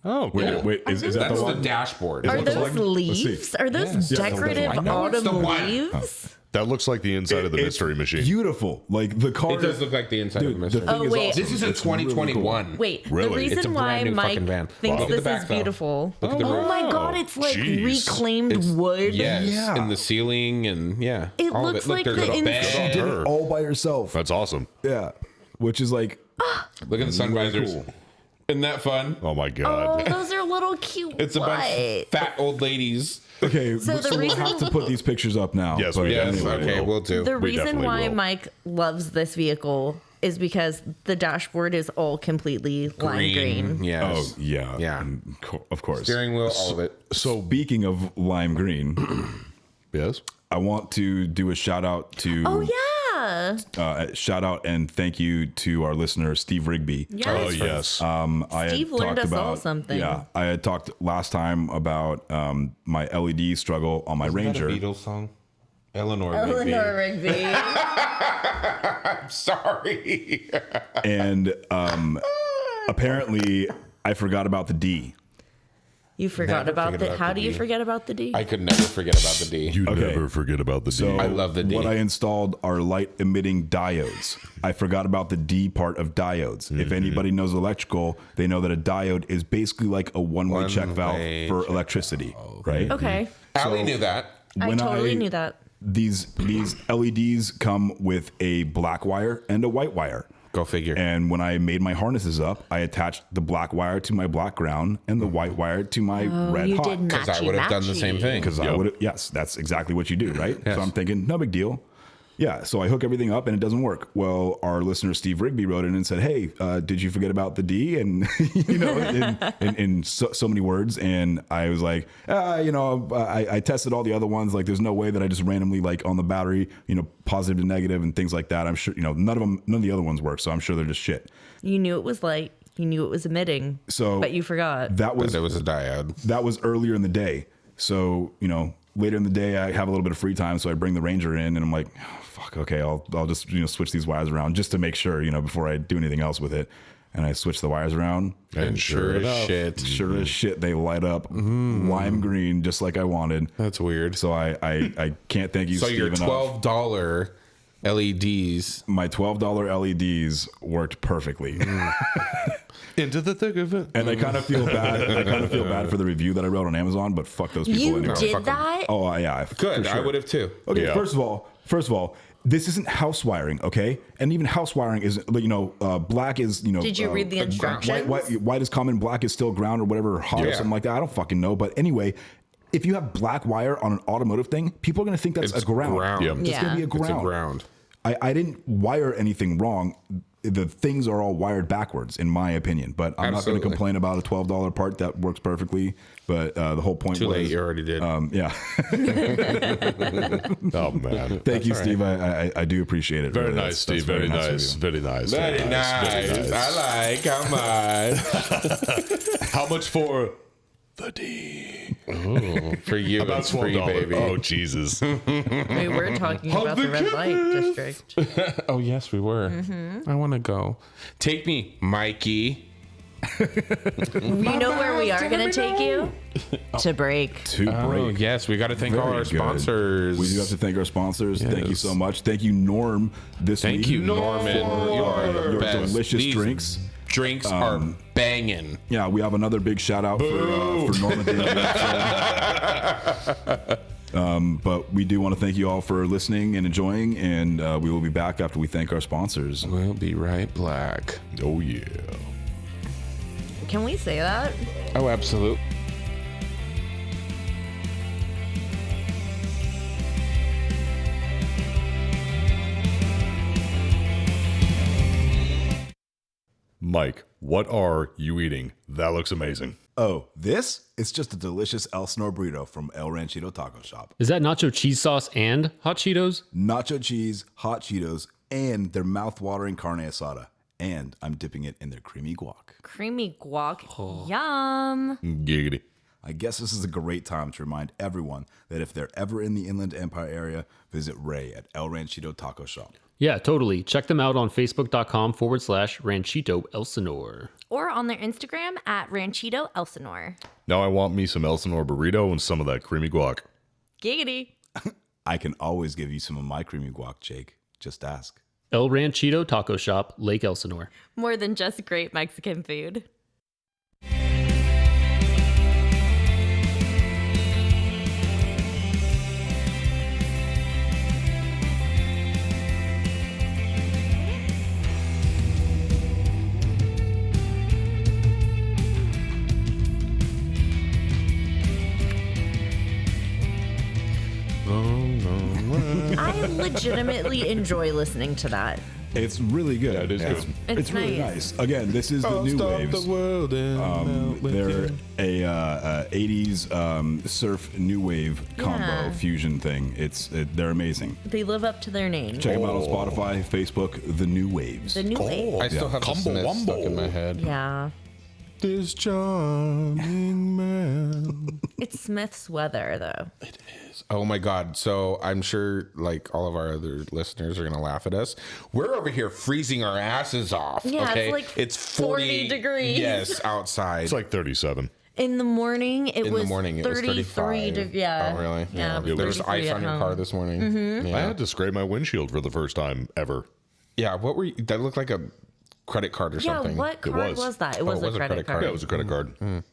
Speaker 2: Oh, cool.
Speaker 1: Wait, is that
Speaker 4: That's
Speaker 1: the
Speaker 4: the
Speaker 1: one?
Speaker 4: dashboard.
Speaker 3: Are
Speaker 1: looks
Speaker 3: those
Speaker 1: like- let's see.
Speaker 3: leaves? Are those
Speaker 1: Yes,
Speaker 3: decorative
Speaker 4: I know it's the
Speaker 3: autumn
Speaker 4: one.
Speaker 3: leaves?
Speaker 2: That looks like the inside of the
Speaker 1: It's
Speaker 2: mystery machine.
Speaker 1: Beautiful. Like the car.
Speaker 4: It does look like the inside
Speaker 1: Dude,
Speaker 4: of the mystery.
Speaker 1: the thing
Speaker 3: Oh,
Speaker 1: is
Speaker 3: wait.
Speaker 1: awesome.
Speaker 4: This is a
Speaker 1: It's really cool.
Speaker 4: 2021.
Speaker 3: Wait,
Speaker 2: Really?
Speaker 3: the reason
Speaker 4: It's a
Speaker 3: why
Speaker 4: brand new
Speaker 3: Mike
Speaker 4: fucking van.
Speaker 3: thinks
Speaker 4: Look at the
Speaker 3: this
Speaker 4: back,
Speaker 3: is
Speaker 4: though.
Speaker 3: beautiful.
Speaker 4: Look at the
Speaker 3: Oh
Speaker 4: roof.
Speaker 3: my god, it's like
Speaker 2: Jeez.
Speaker 3: reclaimed wood.
Speaker 4: Yes,
Speaker 1: Yeah.
Speaker 4: in the ceiling and yeah,
Speaker 3: It
Speaker 4: all
Speaker 3: looks
Speaker 4: of it.
Speaker 3: like
Speaker 4: Look, there's
Speaker 3: the
Speaker 4: a bed.
Speaker 3: inside-
Speaker 1: Did it all by herself.
Speaker 2: That's awesome.
Speaker 1: Yeah, which is like
Speaker 4: Look at the sun visors.
Speaker 1: cool.
Speaker 4: Isn't that fun?
Speaker 2: Oh my
Speaker 3: Oh,
Speaker 2: god.
Speaker 3: those are little cute.
Speaker 4: It's a bunch of
Speaker 3: what?
Speaker 4: fat old ladies.
Speaker 1: okay.
Speaker 3: So the
Speaker 1: we'll
Speaker 3: reason-
Speaker 1: have to put these pictures up now.
Speaker 2: Yes,
Speaker 1: but
Speaker 2: we
Speaker 4: Yes,
Speaker 1: anyway,
Speaker 4: okay, we'll do.
Speaker 3: The
Speaker 2: We
Speaker 3: reason
Speaker 2: definitely
Speaker 3: why
Speaker 2: will.
Speaker 3: Mike loves this vehicle is because the dashboard is all completely lime green.
Speaker 1: Oh
Speaker 4: Yes.
Speaker 1: yeah,
Speaker 4: Yeah.
Speaker 1: of course.
Speaker 4: Steering wheel, all of it.
Speaker 1: So speaking of lime green,
Speaker 2: Yes.
Speaker 1: I want to do a shout out to
Speaker 3: Oh yeah.
Speaker 1: shout out and thank you to our listener Steve Rigby.
Speaker 3: Yes.
Speaker 2: Oh yes.
Speaker 1: I
Speaker 3: Steve
Speaker 1: had
Speaker 3: learned
Speaker 1: talked
Speaker 3: us all
Speaker 1: about
Speaker 3: something.
Speaker 1: Yeah, I had talked last time about my LED struggle on my Ranger.
Speaker 4: Beatles song? Eleanor
Speaker 3: Rigby.
Speaker 4: Sorry.
Speaker 1: And apparently I forgot about the D.
Speaker 3: You forgot
Speaker 4: Never
Speaker 3: about
Speaker 4: forget
Speaker 3: the.
Speaker 4: about
Speaker 3: How
Speaker 4: the
Speaker 3: do you
Speaker 4: D.
Speaker 3: forget about the D?
Speaker 4: I could never forget about the D.
Speaker 2: You
Speaker 1: okay.
Speaker 2: never forget about the
Speaker 1: So
Speaker 2: D.
Speaker 4: I love the D.
Speaker 1: What I installed are light emitting diodes. I forgot about the D part of diodes. If anybody knows electrical, they know that a diode is basically like a one-way check valve
Speaker 4: One-way
Speaker 1: for electricity, right?
Speaker 3: okay.
Speaker 4: Allie knew that.
Speaker 3: I
Speaker 1: When
Speaker 3: totally knew that.
Speaker 1: These LEDs come with a black wire and a white wire.
Speaker 4: Go figure.
Speaker 1: And when I made my harnesses up, I attached the black wire to my black ground and the white wire to my red
Speaker 3: you
Speaker 1: hot.
Speaker 3: did
Speaker 4: Because I would have done the same thing.
Speaker 1: Because I would, yes, that's exactly what you do, right?
Speaker 4: Yes.
Speaker 1: So I'm thinking, no big deal. Yeah, so I hook everything up and it doesn't work. Well, our listener Steve Rigby wrote in and said, "Hey, did you forget about the D?" And in so many words. And I was like, I tested all the other ones. Like, there's no way that I just randomly like on the battery, positive to negative and things like that. I'm sure none of the other ones work. So I'm sure they're just shit.
Speaker 3: You knew it was light. You knew it was emitting.
Speaker 1: So
Speaker 3: but you forgot.
Speaker 4: It was a diode.
Speaker 1: That was earlier in the day. So later in the day, I have a little bit of free time, so I bring the Ranger in, and I'm like, oh, fuck, okay, I'll just switch these wires around just to make sure, before I do anything else with it. And I switch the wires around,
Speaker 4: and sure as shit,
Speaker 1: they light up lime green, just like I wanted.
Speaker 4: That's weird.
Speaker 1: So I can't thank you.
Speaker 4: So
Speaker 1: Steve,
Speaker 4: your
Speaker 1: enough.
Speaker 4: $12 LEDs,
Speaker 1: my $12 LEDs worked perfectly.
Speaker 2: Into the thick of it.
Speaker 1: And I kind of feel bad for the review that I wrote on Amazon, but fuck those people.
Speaker 3: You
Speaker 1: anyway.
Speaker 3: did that?
Speaker 1: Oh yeah,
Speaker 4: good.
Speaker 1: for
Speaker 4: I
Speaker 1: sure.
Speaker 4: would have too.
Speaker 1: Okay,
Speaker 2: Yeah.
Speaker 1: first of all, this isn't house wiring, okay? And even house wiring is, black is,
Speaker 3: Did you read the instructions?
Speaker 1: White is common, black is still ground or whatever, hot or
Speaker 4: Yeah.
Speaker 1: something like that. I don't fucking know. But anyway, if you have black wire on an automotive thing, people are going to think that's
Speaker 4: It's
Speaker 1: a ground.
Speaker 2: Yeah.
Speaker 1: It's going to be a ground.
Speaker 4: It's a ground.
Speaker 1: I didn't wire anything wrong. The things are all wired backwards, in my opinion. But I'm not going to complain about a $12 part that works perfectly. But the whole point
Speaker 4: Too
Speaker 1: was,
Speaker 4: late. You already did.
Speaker 1: yeah.
Speaker 2: Oh man.
Speaker 1: Thank you, Steve. I do appreciate it.
Speaker 2: Very
Speaker 1: really.
Speaker 2: nice,
Speaker 1: That's
Speaker 2: Steve. Very
Speaker 1: of
Speaker 2: nice.
Speaker 1: you.
Speaker 2: Very nice.
Speaker 4: Very nice. I like how much.
Speaker 2: How much for the D?
Speaker 4: For you,
Speaker 2: About
Speaker 4: it's free,
Speaker 2: $12.
Speaker 4: baby.
Speaker 2: Oh Jesus.
Speaker 3: We were talking about the red light district.
Speaker 4: Oh, yes, we were. I want to go. Take me, Mikey.
Speaker 3: We know where we are going to take you. To break.
Speaker 1: To
Speaker 4: Oh,
Speaker 1: break.
Speaker 4: yes, we got to thank all
Speaker 1: Very
Speaker 4: our
Speaker 1: good.
Speaker 4: sponsors.
Speaker 1: We do have to thank our sponsors. Thank you
Speaker 4: Yes.
Speaker 1: so much. Thank you, Norm, this week.
Speaker 4: Thank you, Norman. You are the
Speaker 1: Your
Speaker 4: best.
Speaker 1: delicious
Speaker 4: These
Speaker 1: drinks.
Speaker 4: Drinks are banging.
Speaker 1: Yeah, we have another big shout out for Norm at the end of the episode. But we do want to thank you all for listening and enjoying, and we will be back after we thank our sponsors.
Speaker 4: We'll be right back.
Speaker 2: Oh yeah.
Speaker 3: Can we say that?
Speaker 4: Oh, absolutely.
Speaker 2: Mike, what are you eating? That looks amazing.
Speaker 1: Oh, this? It's just a delicious Elsinore burrito from El Ranchito Taco Shop.
Speaker 7: Is that nacho cheese sauce and hot Cheetos?
Speaker 1: Nacho cheese, hot Cheetos, and their mouth-watering carne asada. And I'm dipping it in their creamy guac.
Speaker 3: Creamy guac. Yum.
Speaker 2: Giggity.
Speaker 1: I guess this is a great time to remind everyone that if they're ever in the Inland Empire area, visit Ray at El Ranchito Taco Shop.
Speaker 7: Yeah, totally. Check them out on Facebook.com/Ranchito Elsinore.
Speaker 3: Or on their Instagram at Ranchito Elsinore.
Speaker 2: Now I want me some Elsinore burrito and some of that creamy guac.
Speaker 3: Giggity.
Speaker 1: I can always give you some of my creamy guac, Jake. Just ask.
Speaker 7: El Ranchito Taco Shop, Lake Elsinore.
Speaker 3: More than just great Mexican food. I legitimately enjoy listening to that.
Speaker 1: It's really good.
Speaker 2: Yeah, it is good.
Speaker 1: It's really
Speaker 3: nice.
Speaker 1: nice. Again, this is the New Waves. They're a 80s surf new wave combo
Speaker 3: Yeah.
Speaker 1: fusion thing. They're amazing.
Speaker 3: They live up to their name.
Speaker 1: Check them out on Spotify, Facebook, The New Waves.
Speaker 3: The new wave.
Speaker 4: I still have the
Speaker 2: Combo
Speaker 4: Smiths
Speaker 2: wumbo.
Speaker 4: stuck in my head.
Speaker 3: Yeah.
Speaker 4: This charming man.
Speaker 3: It's Smith's weather, though.
Speaker 4: Oh my God. So I'm sure like all of our other listeners are going to laugh at us. We're over here freezing our asses off.
Speaker 3: Yeah, it's
Speaker 4: okay?
Speaker 3: like
Speaker 4: it's
Speaker 3: 40 degrees.
Speaker 4: Yes, outside.
Speaker 2: It's like 37.
Speaker 3: In the morning, it
Speaker 4: in
Speaker 3: was
Speaker 4: the morning, it was
Speaker 3: 33.
Speaker 4: 35.
Speaker 3: Yeah.
Speaker 4: Oh, really?
Speaker 3: Yeah.
Speaker 4: There was
Speaker 3: 33
Speaker 4: ice
Speaker 3: at
Speaker 4: on your
Speaker 3: home.
Speaker 4: car this morning. Yeah.
Speaker 2: I had to scrape my windshield for the first time ever.
Speaker 4: Yeah. What were you? That looked like a credit card or
Speaker 3: Yeah,
Speaker 4: something.
Speaker 3: what card
Speaker 2: was.
Speaker 3: was that? It was a credit card.
Speaker 2: Yeah, it was a credit card.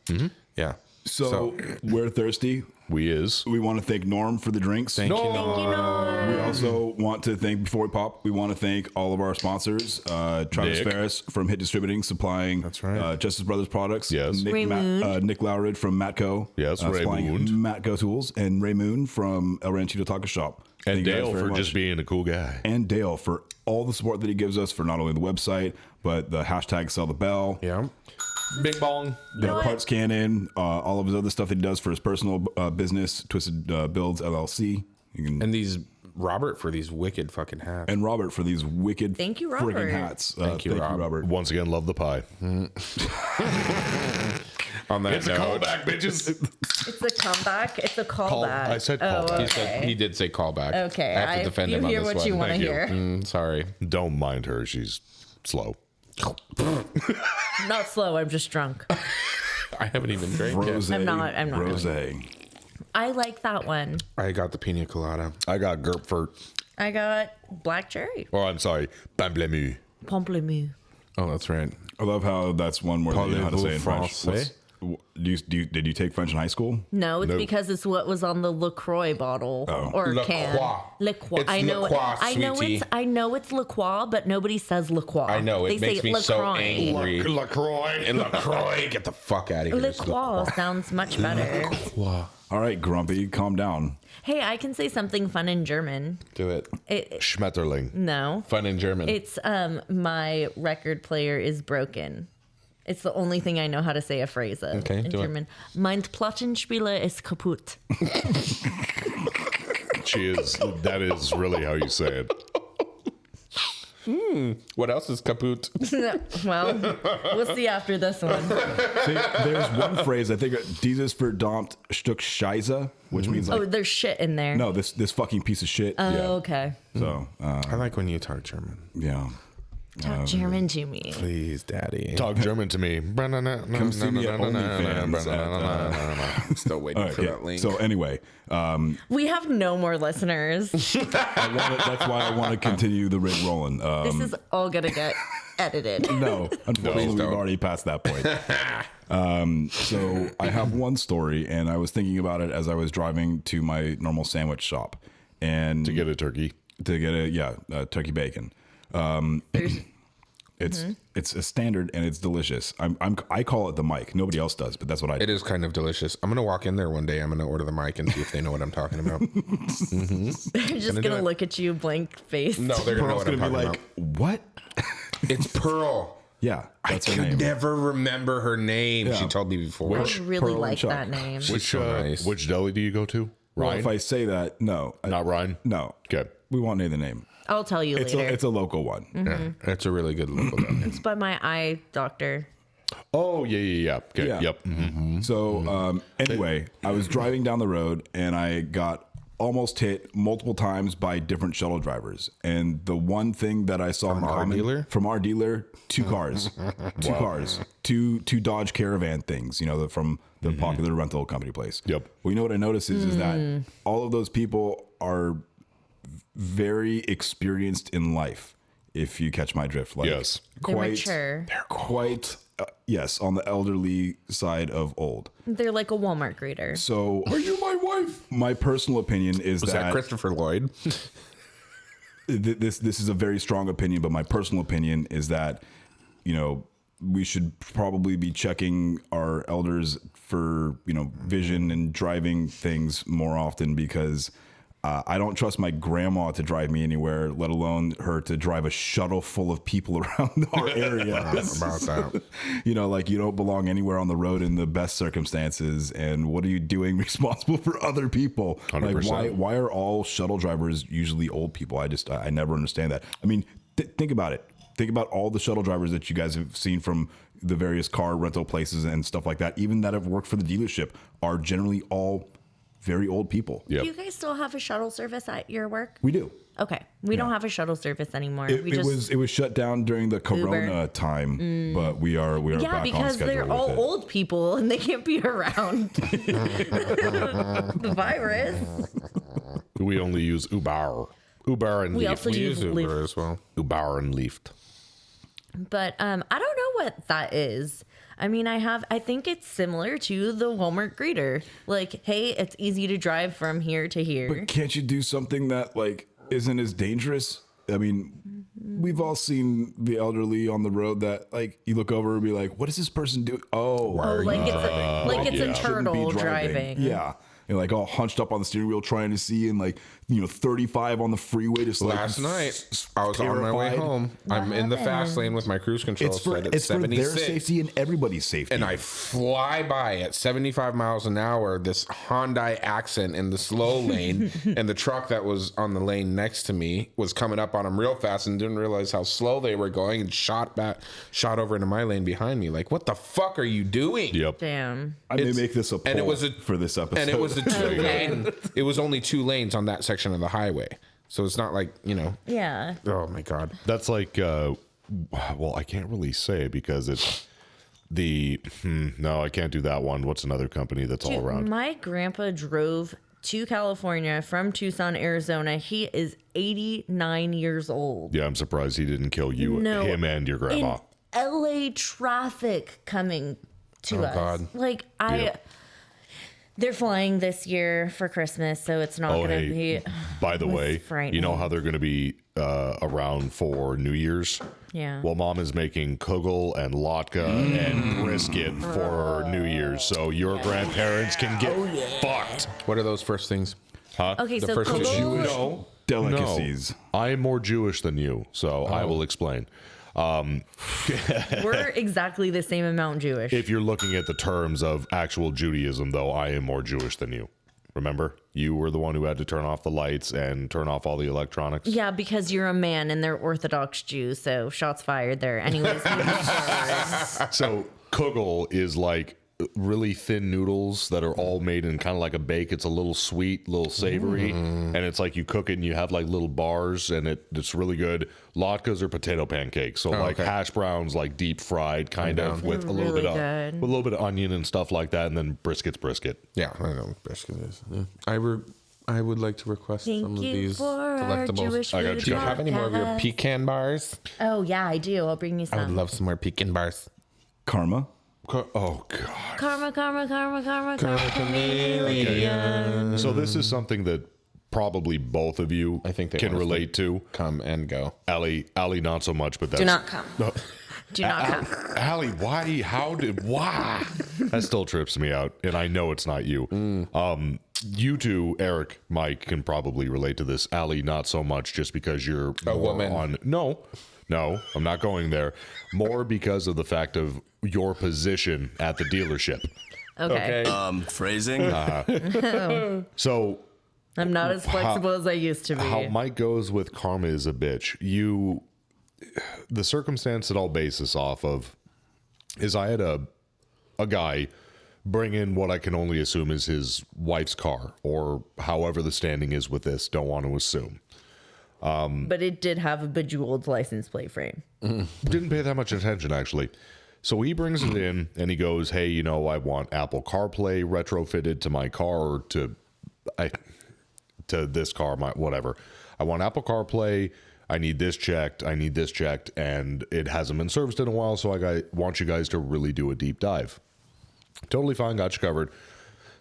Speaker 4: Yeah.
Speaker 1: So we're thirsty. We want to thank Norm for the drinks.
Speaker 4: Thank you, Norm.
Speaker 1: We also want to thank, before we pop, we want to thank all of our sponsors. Travis
Speaker 2: Nick.
Speaker 1: Ferris from Hit Distributing, supplying
Speaker 4: right.
Speaker 1: Justice Brothers products.
Speaker 2: Yes.
Speaker 1: Nick, Nick Lowridge from Matco.
Speaker 2: Yes,
Speaker 1: supplying
Speaker 2: Raymond.
Speaker 1: Matco Tools. And Ray Moon from El Ranchito Taco Shop.
Speaker 2: And
Speaker 1: Thank you guys
Speaker 2: Dale
Speaker 1: very
Speaker 2: for
Speaker 1: much.
Speaker 2: just being a cool guy.
Speaker 1: And Dale for all the support that he gives us for not only the website, but the hashtag Sell the Bell.
Speaker 4: Yeah.
Speaker 2: Bing bong.
Speaker 1: The Parts Cannon, all of his other stuff that he does for his personal business, Twisted Builds LLC. You can,
Speaker 4: And these Robert for these wicked fucking hats.
Speaker 1: and Robert for these wicked
Speaker 3: Thank you,
Speaker 1: friggin'
Speaker 3: Robert.
Speaker 1: hats.
Speaker 4: Thank you, Rob.
Speaker 2: Once again, love the pie.
Speaker 4: On that
Speaker 2: It's a
Speaker 4: note,
Speaker 2: callback, bitches.
Speaker 3: It's a comeback. It's a callback.
Speaker 2: I said callback.
Speaker 4: he said he did say callback.
Speaker 3: Okay,
Speaker 4: I have to defend
Speaker 3: you
Speaker 4: him on
Speaker 3: hear
Speaker 4: this
Speaker 3: what
Speaker 4: one.
Speaker 3: you want to
Speaker 2: Thank you.
Speaker 3: hear.
Speaker 4: Sorry.
Speaker 2: Don't mind her. She's slow.
Speaker 3: I'm not slow. I'm just drunk.
Speaker 4: I haven't even drank
Speaker 1: Rose.
Speaker 4: yet.
Speaker 3: I'm not
Speaker 1: Rose.
Speaker 3: I like that one.
Speaker 4: I got the pina colada.
Speaker 2: I got Gerpfurt.
Speaker 3: I got black cherry.
Speaker 2: Oh, I'm sorry. Pamplemousse.
Speaker 3: Pamplemousse.
Speaker 4: Oh, that's right.
Speaker 1: I love how that's one word that you know how to say in French.
Speaker 4: Parlez-vous
Speaker 1: Did you take French in high school?
Speaker 3: No, it's
Speaker 2: Nope.
Speaker 3: because it's what was on the LaCroix bottle or
Speaker 4: La
Speaker 3: can.
Speaker 4: Croix.
Speaker 3: LaCroix.
Speaker 4: It's
Speaker 3: I know.
Speaker 4: La Croix,
Speaker 3: I know
Speaker 4: sweetie.
Speaker 3: I know it's LaCroix, but nobody says LaCroix.
Speaker 4: I know. It
Speaker 3: They
Speaker 4: makes
Speaker 3: say
Speaker 4: me so
Speaker 3: LaCroix.
Speaker 4: angry.
Speaker 2: LaCroix.
Speaker 4: And LaCroix, get the fuck out of here. It's
Speaker 3: LaCroix sounds much better.
Speaker 4: LaCroix.
Speaker 1: All right, Grumpy, calm down.
Speaker 3: Hey, I can say something fun in German.
Speaker 4: Do it.
Speaker 2: Schmetterling.
Speaker 3: No,
Speaker 4: Fun in German.
Speaker 3: it's my record player is broken. It's the only thing I know how to say a phrase of
Speaker 4: Okay,
Speaker 3: in
Speaker 4: do it.
Speaker 3: German. Mein Plattenspieler ist kaputt.
Speaker 2: That is really how you say it.
Speaker 4: What else is kaput?
Speaker 3: Well, we'll see after this one.
Speaker 1: See, there's one phrase, I think, dieses verdammt Stück Scheiße, which means like,
Speaker 3: Oh, there's shit in there.
Speaker 1: no, this fucking piece of shit.
Speaker 3: Oh, okay.
Speaker 1: So,
Speaker 4: I like when you talk German.
Speaker 1: yeah.
Speaker 3: Talk German to me.
Speaker 4: Please, Daddy.
Speaker 2: Talk German to me.
Speaker 1: Come see me at OnlyFans.
Speaker 4: I'm still waiting
Speaker 1: All right,
Speaker 4: for
Speaker 1: yeah.
Speaker 4: that link.
Speaker 1: So anyway,
Speaker 3: We have no more listeners.
Speaker 1: that's why I want to continue the rig rolling.
Speaker 3: This is all gonna get edited.
Speaker 1: No, unfortunately, we've already passed that point. So I have one story, and I was thinking about it as I was driving to my normal sandwich shop, and
Speaker 2: To get a turkey.
Speaker 1: turkey bacon. It's a standard and it's delicious. I call it the mic. Nobody else does, but that's what I do.
Speaker 4: It is kind of delicious. I'm gonna walk in there one day. I'm gonna order the mic and see if they know what I'm talking about.
Speaker 3: They're just
Speaker 4: do
Speaker 3: gonna
Speaker 4: it.
Speaker 3: look at you blank faced.
Speaker 4: No, they're gonna know
Speaker 1: Pearl's
Speaker 4: what I'm
Speaker 1: gonna be
Speaker 4: talking
Speaker 1: like,
Speaker 4: about.
Speaker 1: what?
Speaker 4: It's Pearl.
Speaker 1: Yeah,
Speaker 4: I
Speaker 1: that's her
Speaker 4: could
Speaker 1: name.
Speaker 4: never remember her name. She
Speaker 1: Yeah.
Speaker 4: told me before.
Speaker 3: I
Speaker 1: Which-
Speaker 3: really
Speaker 1: Pearl and
Speaker 3: like
Speaker 1: Chuck.
Speaker 3: that name.
Speaker 4: She's so nice.
Speaker 2: Which deli do you go to?
Speaker 1: Well,
Speaker 2: Ryan?
Speaker 1: if I say that, no,
Speaker 2: Not Ryan?
Speaker 1: no.
Speaker 2: Okay.
Speaker 1: We won't name the name.
Speaker 3: I'll tell you later.
Speaker 1: It's a local one.
Speaker 4: Yeah, that's a really good local deli.
Speaker 3: It's by my eye doctor.
Speaker 2: Oh, yeah. Okay.
Speaker 1: Yeah.
Speaker 2: Yep. Mhm.
Speaker 1: So anyway, I was driving down the road and I got almost hit multiple times by different shuttle drivers. And the one thing that I saw in
Speaker 4: our
Speaker 1: common
Speaker 4: dealer?
Speaker 1: from our dealer, two cars, two Dodge Caravan things, from the popular rental company place.
Speaker 2: Yep.
Speaker 1: Well, you know what I noticed is that all of those people are very experienced in life, if you catch my drift. Like,
Speaker 2: Yes.
Speaker 3: They're mature.
Speaker 1: They're quite, yes, on the elderly side of old.
Speaker 3: They're like a Walmart greeter.
Speaker 1: So, are you my wife? My personal opinion is
Speaker 4: Was that
Speaker 1: that
Speaker 4: Christopher Lloyd?
Speaker 1: this is a very strong opinion, but my personal opinion is that we should probably be checking our elders for vision and driving things more often, because I don't trust my grandma to drive me anywhere, let alone her to drive a shuttle full of people around our area.
Speaker 4: About that.
Speaker 1: Like, you don't belong anywhere on the road in the best circumstances. And what are you doing responsible for other people?
Speaker 2: 100%.
Speaker 1: Like, why are all shuttle drivers usually old people? I never understand that. I mean, think about it. Think about all the shuttle drivers that you guys have seen from the various car rental places and stuff like that, even that have worked for the dealership, are generally all very old people.
Speaker 2: Yep.
Speaker 3: Do you guys still have a shuttle service at your work?
Speaker 1: We do.
Speaker 3: Okay. We don't have a shuttle service anymore.
Speaker 1: It was shut down during the Corona time, but we are
Speaker 3: yeah,
Speaker 1: back on
Speaker 3: because
Speaker 1: schedule
Speaker 3: they're
Speaker 1: with
Speaker 3: all
Speaker 1: it.
Speaker 3: old people and they can't be around the virus.
Speaker 2: We only use Uber. Uber and
Speaker 3: We
Speaker 2: Lyft.
Speaker 3: also
Speaker 4: We use
Speaker 3: use
Speaker 4: Uber as well.
Speaker 2: Uber and Lyft.
Speaker 3: But I don't know what that is. I mean, I think it's similar to the Walmart greeter. Like, hey, it's easy to drive from here to here.
Speaker 1: But can't you do something that like isn't as dangerous? I mean, we've all seen the elderly on the road that like you look over and be like, what does this person do? Oh,
Speaker 3: like it's a
Speaker 1: shouldn't be
Speaker 3: turtle driving.
Speaker 1: Yeah. And like all hunched up on the steering wheel trying to see and like, 35 on the freeway. Just like
Speaker 4: Last night, I was on my way
Speaker 1: terrified.
Speaker 4: home. I'm in the fast lane with my cruise control
Speaker 1: It's for
Speaker 4: set at
Speaker 1: it's for
Speaker 4: 76.
Speaker 1: their safety and everybody's safety.
Speaker 4: And I fly by at 75 miles an hour, this Hyundai Accent in the slow lane, and the truck that was on the lane next to me was coming up on them real fast and didn't realize how slow they were going and shot over into my lane behind me. Like, what the fuck are you doing?
Speaker 2: Yep.
Speaker 3: Damn.
Speaker 1: I may make this a poll
Speaker 4: and it was
Speaker 1: for this episode.
Speaker 4: And it was a two lane. It was only 2 lanes on that section of the highway. So it's not like,
Speaker 3: Yeah.
Speaker 4: oh my God.
Speaker 2: That's like, well, I can't really say because it's no, I can't do that one. What's another company that's all around?
Speaker 3: My grandpa drove to California from Tucson, Arizona. He is 89 years old.
Speaker 2: Yeah, I'm surprised he didn't kill you, him and your grandma.
Speaker 3: In LA traffic coming to us.
Speaker 4: God.
Speaker 3: Like, they're flying this year for Christmas, so it's not going to be.
Speaker 2: By the way,
Speaker 3: frightening.
Speaker 2: you know how they're going to be around for New Year's?
Speaker 3: Yeah.
Speaker 2: Well, Mom is making kugel and latke and brisket for New Year's, so your grandparents can get fucked.
Speaker 4: What are those first things?
Speaker 3: Okay,
Speaker 4: The
Speaker 3: so
Speaker 4: first two
Speaker 3: Kogel,
Speaker 2: No.
Speaker 1: delicacies.
Speaker 2: No, I am more Jewish than you, so I will explain.
Speaker 3: we're exactly the same amount Jewish.
Speaker 2: If you're looking at the terms of actual Judaism, though, I am more Jewish than you. Remember? You were the one who had to turn off the lights and turn off all the electronics.
Speaker 3: Yeah, because you're a man and they're Orthodox Jews, so shots fired there. Anyways, moving forward.
Speaker 2: So kugel is like really thin noodles that are all made in kind of like a bake. It's a little sweet, little savory, and it's like you cook it and you have like little bars, and it's really good. Latkes are potato pancakes, so like hash browns, like deep fried, kind of with a little
Speaker 3: Really
Speaker 2: bit of
Speaker 3: good.
Speaker 2: with a little bit of onion and stuff like that, and then brisket.
Speaker 4: Yeah, I know what brisket is. Yeah. I would like to request some
Speaker 3: Thank
Speaker 4: of
Speaker 3: you
Speaker 4: these
Speaker 3: for our
Speaker 4: delectables.
Speaker 3: Jewish
Speaker 2: I got
Speaker 3: food
Speaker 2: you.
Speaker 4: Do you have any more of your
Speaker 3: podcast.
Speaker 4: pecan bars?
Speaker 3: Oh, yeah, I do. I'll bring you some.
Speaker 4: I would love some more pecan bars.
Speaker 1: Karma.
Speaker 2: Oh god.
Speaker 3: Karma, chameleon.
Speaker 2: So this is something that probably both of you
Speaker 4: I think they
Speaker 2: can
Speaker 4: want us to
Speaker 2: relate to.
Speaker 4: Come and go.
Speaker 2: Allie not so much, but that's
Speaker 3: Do not come. Do not come.
Speaker 2: Allie, why? That still trips me out, and I know it's not you. You two, Eric, Mike, can probably relate to this. Allie, not so much, just because you're
Speaker 4: A
Speaker 2: more
Speaker 4: woman.
Speaker 2: on. No, I'm not going there. More because of the fact of your position at the dealership.
Speaker 3: Okay.
Speaker 6: Phrasing?
Speaker 2: So
Speaker 3: I'm not as flexible as I used to be.
Speaker 2: how Mike goes with karma is a bitch. The circumstance that I'll base this off of is I had a guy bring in what I can only assume is his wife's car, or however the standing is with this. Don't want to assume.
Speaker 3: But it did have a bejeweled license plate frame.
Speaker 2: Didn't pay that much attention, actually. So he brings it in and he goes, hey, I want Apple CarPlay retrofitted to my car, or to this car, whatever. I want Apple CarPlay. I need this checked. And it hasn't been serviced in a while, so I want you guys to really do a deep dive. Totally fine, got you covered.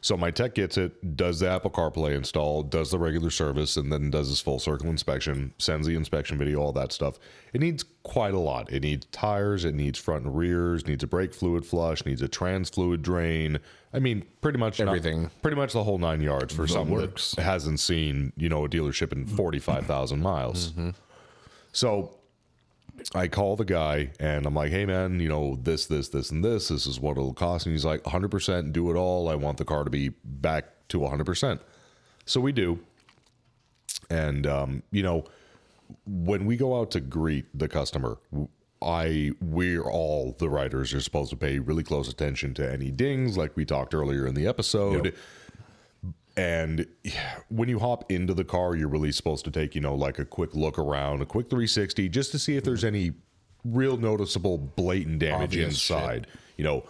Speaker 2: So my tech gets it, does the Apple CarPlay install, does the regular service, and then does his full circle inspection, sends the inspection video, all that stuff. It needs quite a lot. It needs tires, it needs front and rears, needs a brake fluid flush, needs a trans fluid drain. I mean, pretty much
Speaker 4: everything.
Speaker 2: Pretty much the whole 9 yards for someone that hasn't seen, a dealership in 45,000 miles. So I call the guy and I'm like, hey man, this, and this is what it'll cost. And he's like, 100%, do it all. I want the car to be back to 100%. So we do. And, when we go out to greet the customer, we're all the writers are supposed to pay really close attention to any dings, like we talked earlier in the episode. Yep. And when you hop into the car, you're really supposed to take, like a quick look around, a quick 360, just to see if there's any real noticeable blatant damage
Speaker 4: Obvious
Speaker 2: inside.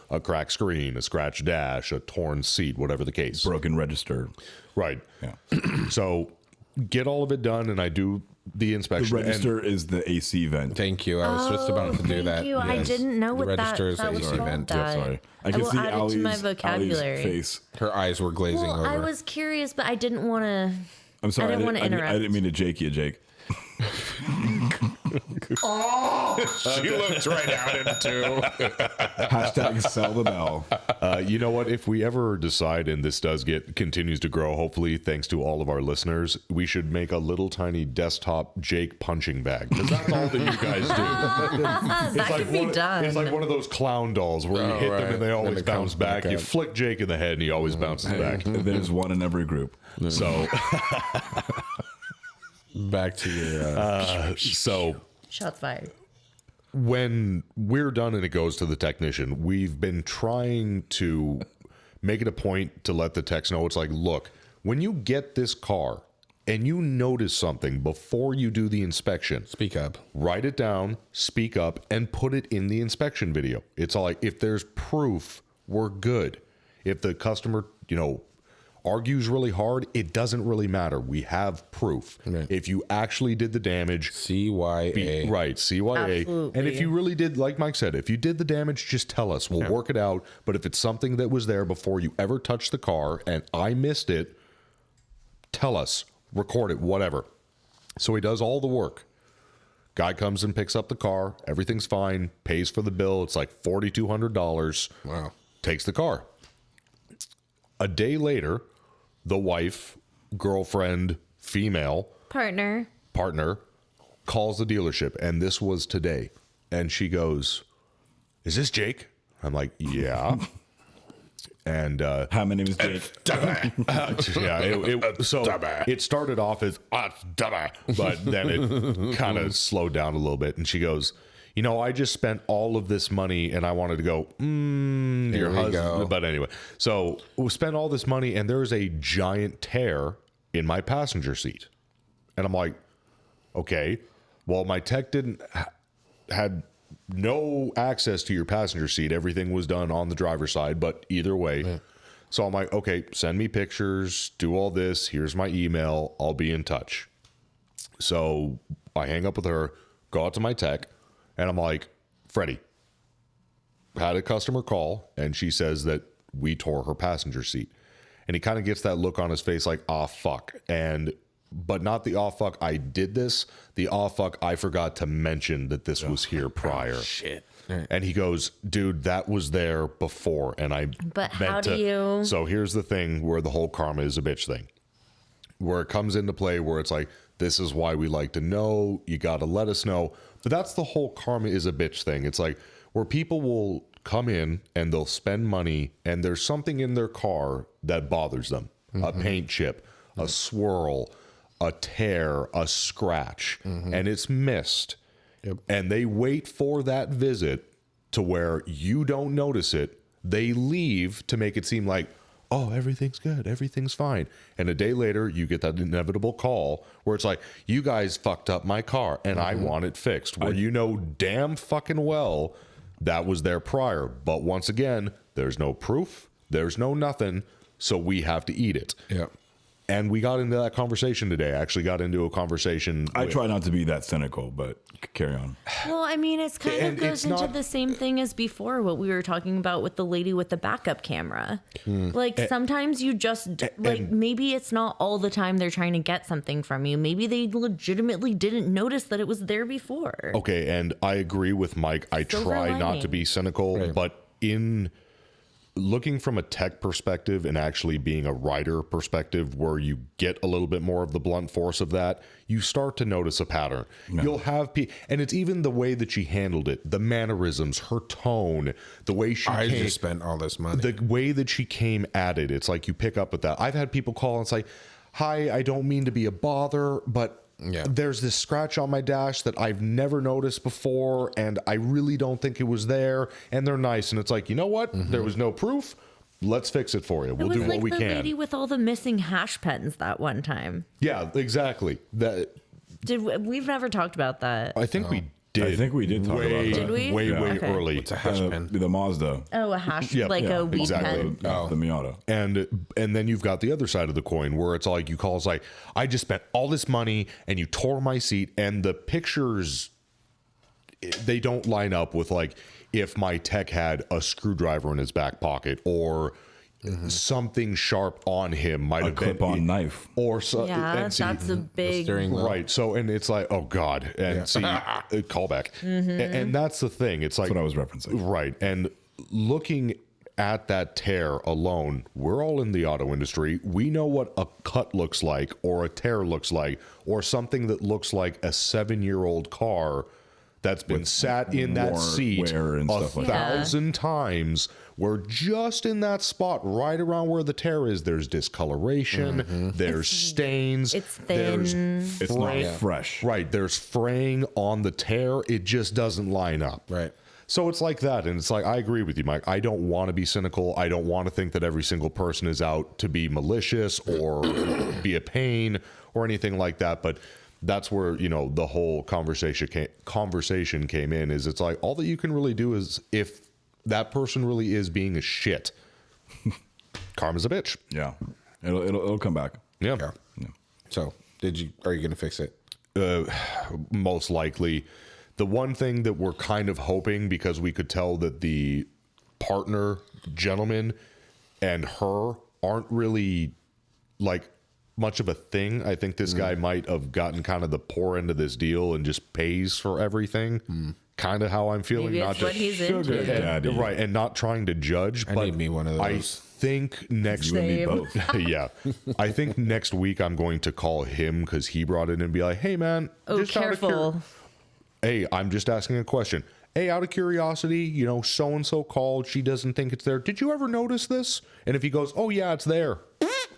Speaker 2: A cracked screen, a scratched dash, a torn seat, whatever the case.
Speaker 1: Broken register.
Speaker 2: Right.
Speaker 1: Yeah.
Speaker 2: So get all of it done, and I do the
Speaker 1: The
Speaker 2: inspection.
Speaker 1: register is the AC vent.
Speaker 4: Thank you. I was just about to do that.
Speaker 3: Thank you. I didn't know
Speaker 4: The
Speaker 3: what that,
Speaker 4: register is
Speaker 3: that was
Speaker 4: AC
Speaker 3: called.
Speaker 4: vent.
Speaker 3: That.
Speaker 1: Sorry.
Speaker 3: I
Speaker 1: can
Speaker 3: will
Speaker 1: see
Speaker 3: add it to my
Speaker 1: Allie's
Speaker 3: vocabulary.
Speaker 1: face.
Speaker 4: Her eyes were glazing
Speaker 3: Well,
Speaker 4: over.
Speaker 3: I was curious, but I didn't want to.
Speaker 1: I'm sorry.
Speaker 3: I didn't want to interrupt.
Speaker 1: I didn't mean to Jake you, Jake.
Speaker 4: She looked right at him too.
Speaker 1: Hashtag sell the bell.
Speaker 2: You know what? If we ever decide, and this continues to grow, hopefully, thanks to all of our listeners, we should make a little tiny desktop Jake punching bag, because that's all that you guys do.
Speaker 3: That could be done.
Speaker 2: It's like one of those clown dolls where you hit
Speaker 4: right.
Speaker 2: them and they always
Speaker 4: it
Speaker 2: bounce
Speaker 4: comes
Speaker 2: back.
Speaker 4: back
Speaker 2: You
Speaker 4: up.
Speaker 2: flick Jake in the head and he always bounces back.
Speaker 1: There's one in every group.
Speaker 2: So,
Speaker 4: Back to your.
Speaker 2: so
Speaker 3: Shots fired.
Speaker 2: when we're done and it goes to the technician, we've been trying to make it a point to let the techs know. It's like, look, when you get this car and you notice something before you do the inspection,
Speaker 4: Speak up.
Speaker 2: write it down, speak up, and put it in the inspection video. It's all like, if there's proof, we're good. If the customer, argues really hard, it doesn't really matter. We have proof.
Speaker 4: Right.
Speaker 2: If you actually did the damage,
Speaker 4: CYA.
Speaker 2: right, CYA.
Speaker 3: Absolutely.
Speaker 2: And if you really did, like Mike said, if you did the damage, just tell us. We'll work it out. But if it's something that was there before you ever touched the car and I missed it, tell us, record it, whatever. So he does all the work. Guy comes and picks up the car. Everything's fine. Pays for the bill. It's like $4,200.
Speaker 4: Wow.
Speaker 2: Takes the car. A day later, the wife, girlfriend, female,
Speaker 3: Partner.
Speaker 2: partner calls the dealership, and this was today. And she goes, "Is this Jake?" I'm like, "Yeah." And
Speaker 1: Hi, my name is Jake.
Speaker 2: it started off as but then it kind of slowed down a little bit. And she goes, I just spent all of this money, and I wanted to go, your
Speaker 4: we
Speaker 2: husband.
Speaker 4: go.
Speaker 2: But anyway, so we spent all this money, and there's a giant tear in my passenger seat. And I'm like, okay, well, my tech had no access to your passenger seat. Everything was done on the driver's side, but either way. Yeah. So I'm like, okay, send me pictures, do all this. Here's my email. I'll be in touch. So I hang up with her, go out to my tech, and I'm like, Freddie, had a customer call, and she says that we tore her passenger seat. And he kind of gets that look on his face like, ah, fuck. But not the, oh, fuck, I did this. The, oh, fuck, I forgot to mention that this was here prior.
Speaker 4: Shit.
Speaker 2: And he goes, dude, that was there before. And I
Speaker 3: But how do you...
Speaker 2: So here's the thing where the whole karma is a bitch thing. Where it comes into play where it's like, this is why we like to know. You got to let us know. But that's the whole karma is a bitch thing. It's like where people will come in and they'll spend money and there's something in their car that bothers them. Mm-hmm. A paint chip, a swirl, a tear, a scratch, and it's missed. Yep. And they wait for that visit to where you don't notice it. They leave to make it seem like, oh, everything's good, everything's fine. And a day later, you get that inevitable call where it's like, you guys fucked up my car and I want it fixed. Where you know damn fucking well that was there prior. But once again, there's no proof, there's no nothing, so we have to eat it.
Speaker 4: Yep.
Speaker 2: And we got into that conversation today. I actually got into a conversation.
Speaker 1: I try not to be that cynical, but carry on.
Speaker 3: Well, I mean, it's kind of goes into the same thing as before, what we were talking about with the lady with the backup camera. Like sometimes you just maybe it's not all the time they're trying to get something from you. Maybe they legitimately didn't notice that it was there before.
Speaker 2: Okay, and I agree with Mike. I try not to be cynical, but in looking from a tech perspective and actually being a writer perspective where you get a little bit more of the blunt force of that, you start to notice a pattern. No. You'll have and it's even the way that she handled it, the mannerisms, her tone, the way she
Speaker 4: just spent all this money.
Speaker 2: The way that she came at it, it's like you pick up with that. I've had people call and say, hi, I don't mean to be a bother, but there's this scratch on my dash that I've never noticed before, and I really don't think it was there, and they're nice. And it's like, you know what? There was no proof. Let's fix it for you. We'll do what we can. It was like the lady
Speaker 3: with all the missing hash pens that one time.
Speaker 2: Yeah, exactly.
Speaker 3: We've never talked about that.
Speaker 2: I think we
Speaker 1: I think we did talk about that.
Speaker 3: Did we?
Speaker 2: Way
Speaker 3: Okay.
Speaker 2: early.
Speaker 4: It's a hash pen.
Speaker 1: The Mazda.
Speaker 3: Oh, a hash,
Speaker 2: Yeah,
Speaker 3: like
Speaker 2: yeah,
Speaker 3: a weed
Speaker 2: exactly.
Speaker 3: pen.
Speaker 1: The Miata.
Speaker 2: And then you've got the other side of the coin where it's like you call, it's like, I just spent all this money and you tore my seat, and the pictures, they don't line up with like if my tech had a screwdriver in his back pocket or something sharp on him might have been
Speaker 1: clip-on knife.
Speaker 2: or so.
Speaker 3: Yeah,
Speaker 2: and see,
Speaker 3: that's a big.
Speaker 4: Steering wheel.
Speaker 2: right. So and it's like, oh God, and see, callback, and that's the thing. It's like
Speaker 1: That's what I was referencing.
Speaker 2: right, and looking at that tear alone, we're all in the auto industry. We know what a cut looks like, or a tear looks like, or something that looks like a 7-year-old car that's been sat in that seat
Speaker 1: wear and
Speaker 2: a
Speaker 1: stuff like that.
Speaker 2: 1,000 times. Where just in that spot, right around where the tear is, there's discoloration, there's stains,
Speaker 3: It's thin.
Speaker 2: there's
Speaker 1: It's not
Speaker 2: fray-
Speaker 1: fresh.
Speaker 2: Right, there's fraying on the tear. It just doesn't line up.
Speaker 4: Right.
Speaker 2: So it's like that. And it's like, I agree with you, Mike. I don't want to be cynical. I don't want to think that every single person is out to be malicious or be a pain or anything like that. But that's where, you know, the whole conversation came in, is it's like, all that you can really do is, if that person really is being a shit, karma's a bitch.
Speaker 1: Yeah. It'll come back.
Speaker 2: Yeah.
Speaker 4: So, are you going to fix it?
Speaker 2: Most likely. The one thing that we're kind of hoping, because we could tell that the partner gentleman and her aren't really like much of a thing. I think this guy might have gotten kind of the poor end of this deal and just pays for everything. Kind of how I'm feeling.
Speaker 3: Maybe
Speaker 2: Not
Speaker 3: it's what
Speaker 2: just
Speaker 3: he's into.
Speaker 2: and,
Speaker 1: Daddy.
Speaker 2: right, and not trying to judge.
Speaker 4: I
Speaker 2: but
Speaker 4: need me one of
Speaker 2: I
Speaker 4: those.
Speaker 2: think next
Speaker 1: You and me
Speaker 3: Same.
Speaker 1: both.
Speaker 2: yeah, I think next week I'm going to call him because he brought it in and be like, "Hey man,
Speaker 3: Oh,
Speaker 2: just out of
Speaker 3: careful.
Speaker 2: hey, I'm just asking a question. Hey, out of curiosity, you know, so and so called. She doesn't think it's there. Did you ever notice this?" And if he goes, "Oh yeah, it's there,"